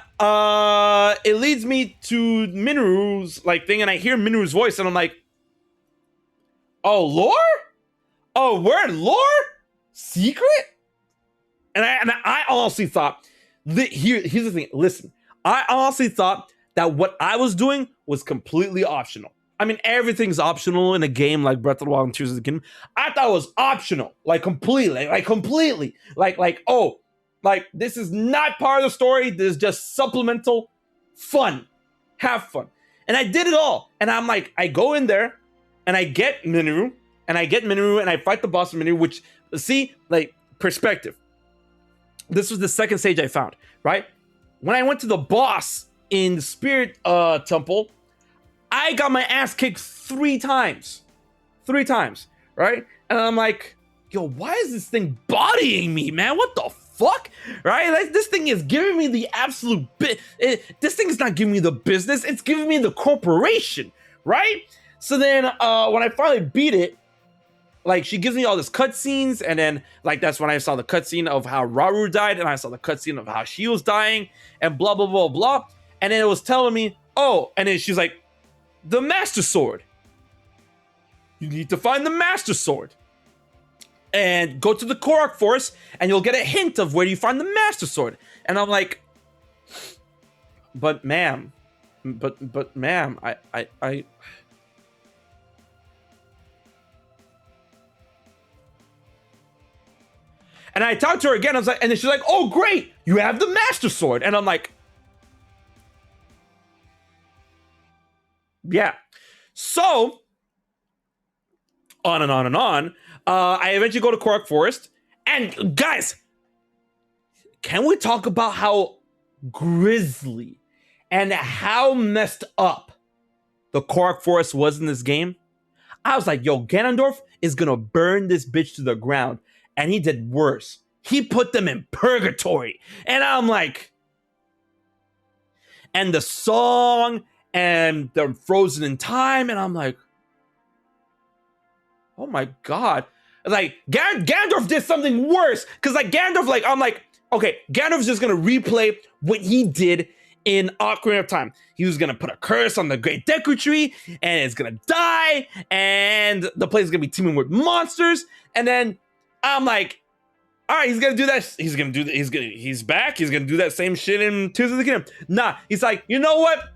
Speaker 1: it leads me to Minoru's thing, and I hear Minoru's voice, and I'm like, oh, lore? Oh, word, lore? Secret? And I honestly thought, here's the thing, listen, I honestly thought that what I was doing was completely optional. I mean, everything's optional in a game like Breath of the Wild and Tears of the Kingdom. I thought it was optional, completely. Like, this is not part of the story. This is just supplemental fun. Have fun. And I did it all. And I'm like, I go in there, and I get Minoru, and I fight the boss of Minoru, which, see, perspective. This was the second stage I found, right? When I went to the boss in the Spirit Temple, I got my ass kicked 3 times. 3 times, right? And I'm like, yo, why is this thing bodying me, man? What the fuck? Right? Like, this thing is giving me the absolute this thing is not giving me the business, it's giving me the corporation, right? So then when I finally beat it, she gives me all this cutscenes, and then that's when I saw the cutscene of how Rauru died, and I saw the cutscene of how she was dying, and blah blah blah blah. And then it was telling me, oh, and then she's like, the Master Sword. You need to find the Master Sword. And go to the Korok Forest, and you'll get a hint of where you find the Master Sword. And I'm like, but ma'am, I And I talked to her again. I was like, and then she's like, oh, great, you have the Master Sword. And I'm like, yeah. So, on and on and on. I eventually go to Korok Forest. And guys, can we talk about how grisly and how messed up the Korok Forest was in this game? I was like, yo, Ganondorf is gonna burn this bitch to the ground. And he did worse. He put them in purgatory. And I'm like, and the song, and they're frozen in time, and I'm like, oh my god. Like, Ganondorf did something worse. Because, like, Ganondorf, like, I'm like, okay, Ganondorf's just gonna replay what he did in Ocarina of Time. He was gonna put a curse on the Great Deku Tree, and it's gonna die, and the place is gonna be teeming with monsters. And then I'm like, all right, he's gonna do that. He's gonna do that. He's back. He's gonna do that same shit in Tears of the Kingdom. Nah, he's like, you know what?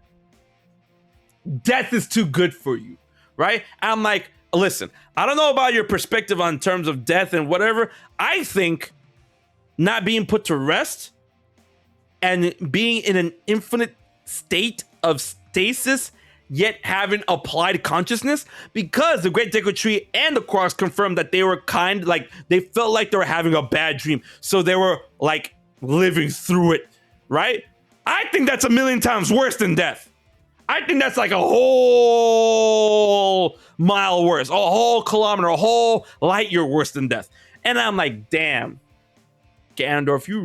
Speaker 1: Death is too good for you, right? I'm like, listen, I don't know about your perspective on terms of death and whatever. I think not being put to rest and being in an infinite state of stasis, yet having applied consciousness, because the Great Deku Tree and the Koroks confirmed that they were they felt like they were having a bad dream. So they were like living through it, right? I think that's a million times worse than death. I think that's like a whole mile worse, a whole kilometer, a whole light year worse than death. And I'm like, damn, Ganondorf, you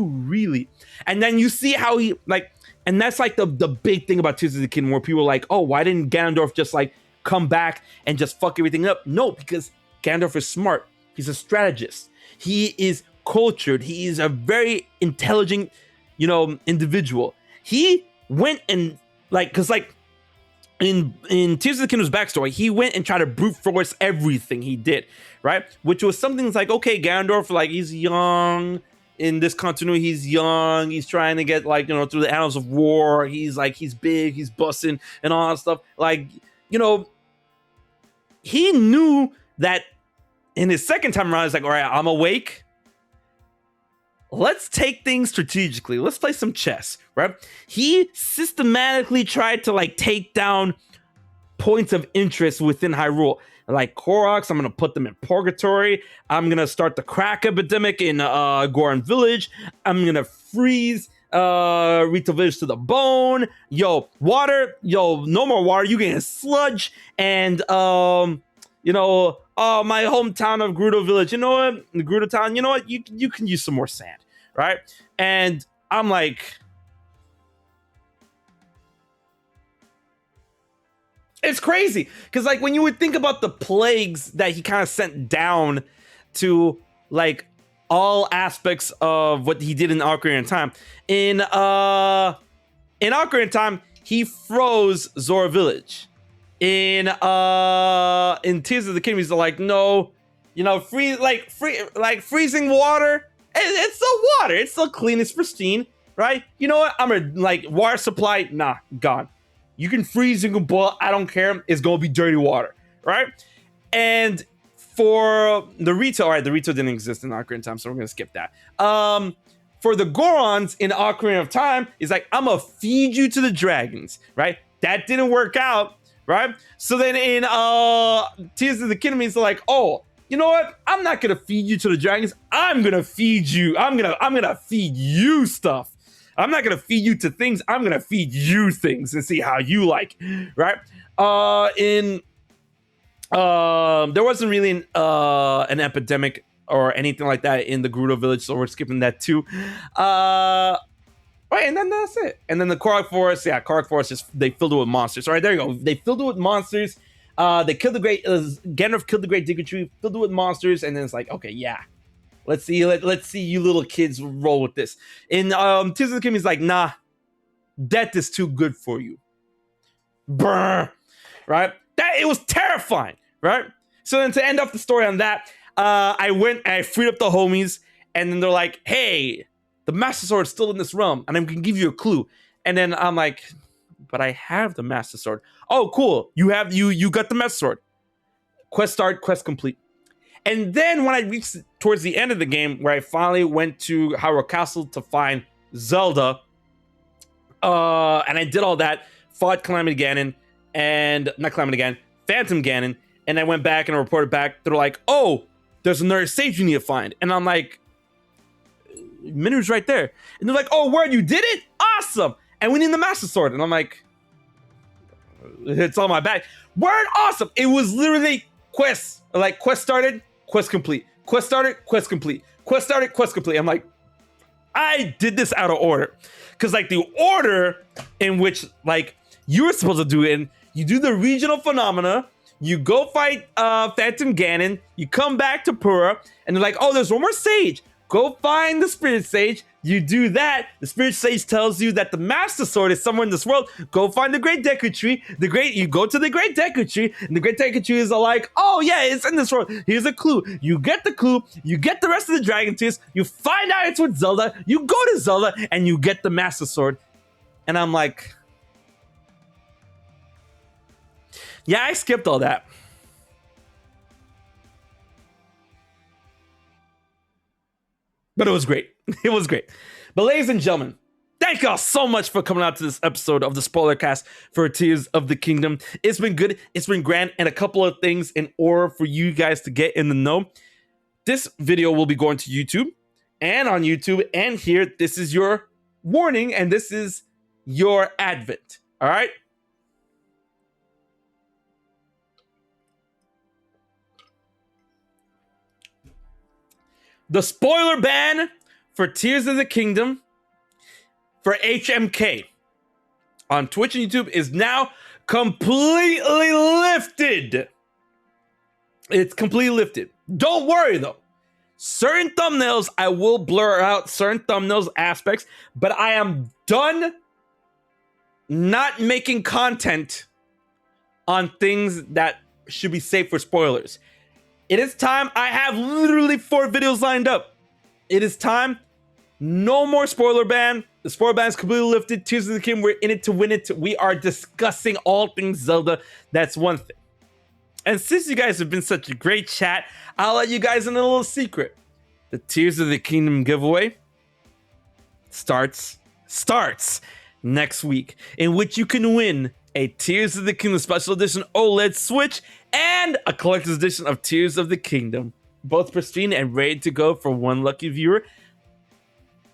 Speaker 1: really. And then you see how he, like, and that's like the big thing about Tears of the Kingdom, where people are like, oh, why didn't Ganondorf just like come back and just fuck everything up? No, because Ganondorf is smart. He's a strategist. He is cultured. He is a very intelligent, individual. He went and because in Tears of the Kingdom's backstory, he went and tried to brute force everything he did, right? Which was something that's like, okay, Ganondorf, like, he's young. In this continuity, he's young. He's trying to get, through the annals of war. He's big, he's busting and all that stuff. Like, he knew that in his second time around, he's like, all right, I'm awake. Let's take things strategically. Let's play some chess, right? He systematically tried to take down points of interest within Hyrule. Like Koroks, I'm going to put them in purgatory. I'm going to start the crack epidemic in Goron Village. I'm going to freeze Rito Village to the bone. Yo, water. Yo, no more water. You getting sludge. And, my hometown of Gerudo Village. You know what? The Gerudo town, you know what? You can use some more sand, right? And I'm like, it's crazy, because when you would think about the plagues that he kind of sent down to all aspects of what he did in Ocarina of Time. In Ocarina of Time, he froze Zora Village. In Tears of the Kingdom, he's like, no, freezing water. It's still water. It's still clean. It's pristine, right? You know what? I'm gonna water supply. Nah, gone. You can freeze, you can boil, I don't care. It's gonna be dirty water, right? And for the Rito, all right, the Rito didn't exist in Ocarina of Time, so we're gonna skip that. For the Gorons in Ocarina of Time, it's like, I'm gonna feed you to the dragons, right? That didn't work out, right? So then in Tears of the Kingdom, it's like, oh, you know what? I'm not gonna feed you to the dragons. I'm gonna feed you. I'm gonna feed you stuff. I'm not gonna feed you to things. I'm gonna feed you things and see how you like, right? There wasn't really an epidemic or anything like that in the Gerudo Village, so we're skipping that too. Right, and then that's it. And then the Korok Forest, they filled it with monsters. All right, there you go. They filled it with monsters. They killed Ganondorf killed the Great Deku Tree, filled it with monsters, and then it's like, okay, yeah. Let's see you little kids roll with this. In Tears of the Kingdom, he's like, nah, death is too good for you. Brr. Right? It was terrifying, right? So then to end off the story on that, I went and I freed up the homies, and then they're like, hey, the Master Sword is still in this realm, and I'm gonna give you a clue. And then I'm like, but I have the Master Sword. Oh, cool. You got the Master Sword. Quest start, quest complete. And then when I reached towards the end of the game, where I finally went to Hyrule Castle to find Zelda, and I did all that, fought Calamity Ganon, and not Calamity Ganon, Phantom Ganon, and I went back and I reported back. They're like, "Oh, there's another stage you need to find," and I'm like, "Menu's right there," and they're like, "Oh, word, you did it? Awesome!" And we need the Master Sword, and I'm like, "It's on my back." Word, awesome! It was literally quests. Like, quest started, quest complete. Quest started, quest complete. Quest started, quest complete. I'm like, I did this out of order. Because, like, the order in which, like, you were supposed to do it, you do the regional phenomena, you go fight Phantom Ganon, you come back to Pura, and they're like, oh, there's one more sage. Go find the Spirit Sage. You do that. The Spirit Sage tells you that the Master Sword is somewhere in this world. Go find the Great Deku Tree. You go to the Great Deku Tree, and the Great Deku Tree is like, oh yeah, it's in this world. Here's a clue. You get the clue. You get the rest of the Dragon Tears. You find out it's with Zelda. You go to Zelda, and you get the Master Sword. And I'm like, yeah, I skipped all that. But it was great. It was great. But ladies and gentlemen, thank y'all so much for coming out to this episode of the Spoilercast for Tears of the Kingdom. It's been good. It's been grand. And a couple of things in order for you guys to get in the know. This video will be going to YouTube. And on YouTube and here, this is your warning. And this is your advent. All right? The spoiler ban for Tears of the Kingdom for HMK on Twitch and YouTube is now completely lifted. It's completely lifted. Don't worry though. Certain thumbnails, I will blur out certain thumbnails aspects, but I am done not making content on things that should be safe for spoilers. It is time. I have literally 4 videos lined up. It is time. No more spoiler ban. The spoiler ban is completely lifted. Tears of the Kingdom, we're in it to win it. We are discussing all things Zelda. That's one thing. And since you guys have been such a great chat, I'll let you guys in a little secret. The Tears of the Kingdom giveaway starts next week, in which you can win a Tears of the Kingdom Special Edition OLED Switch and a collector's edition of Tears of the Kingdom, both pristine and ready to go for one lucky viewer.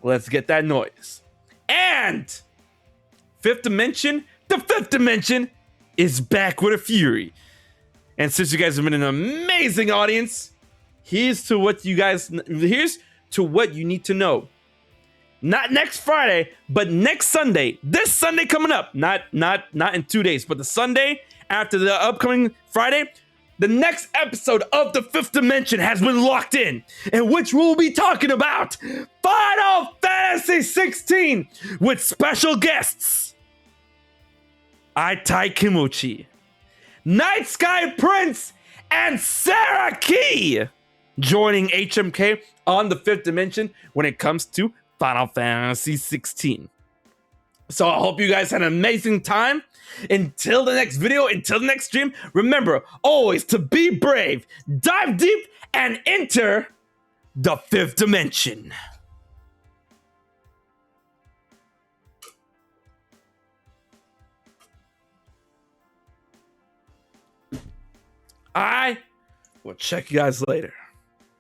Speaker 1: Let's get that noise. And Fifth Dimension, the Fifth Dimension is back with a fury. And since you guys have been an amazing audience, here's to what you need to know. Not next Friday, but next Sunday. This Sunday coming up. Not in 2 days, but the Sunday after the upcoming Friday, the next episode of The Fifth Dimension has been locked in which we'll be talking about Final Fantasy 16 with special guests Aitai Kimochi, Night Sky Prince, and Sarah Key joining HMK on The Fifth Dimension when it comes to Final Fantasy 16. So I hope you guys had an amazing time. Until the next video, until the next stream, remember always to be brave, dive deep, and enter the Fifth Dimension. I will check you guys later.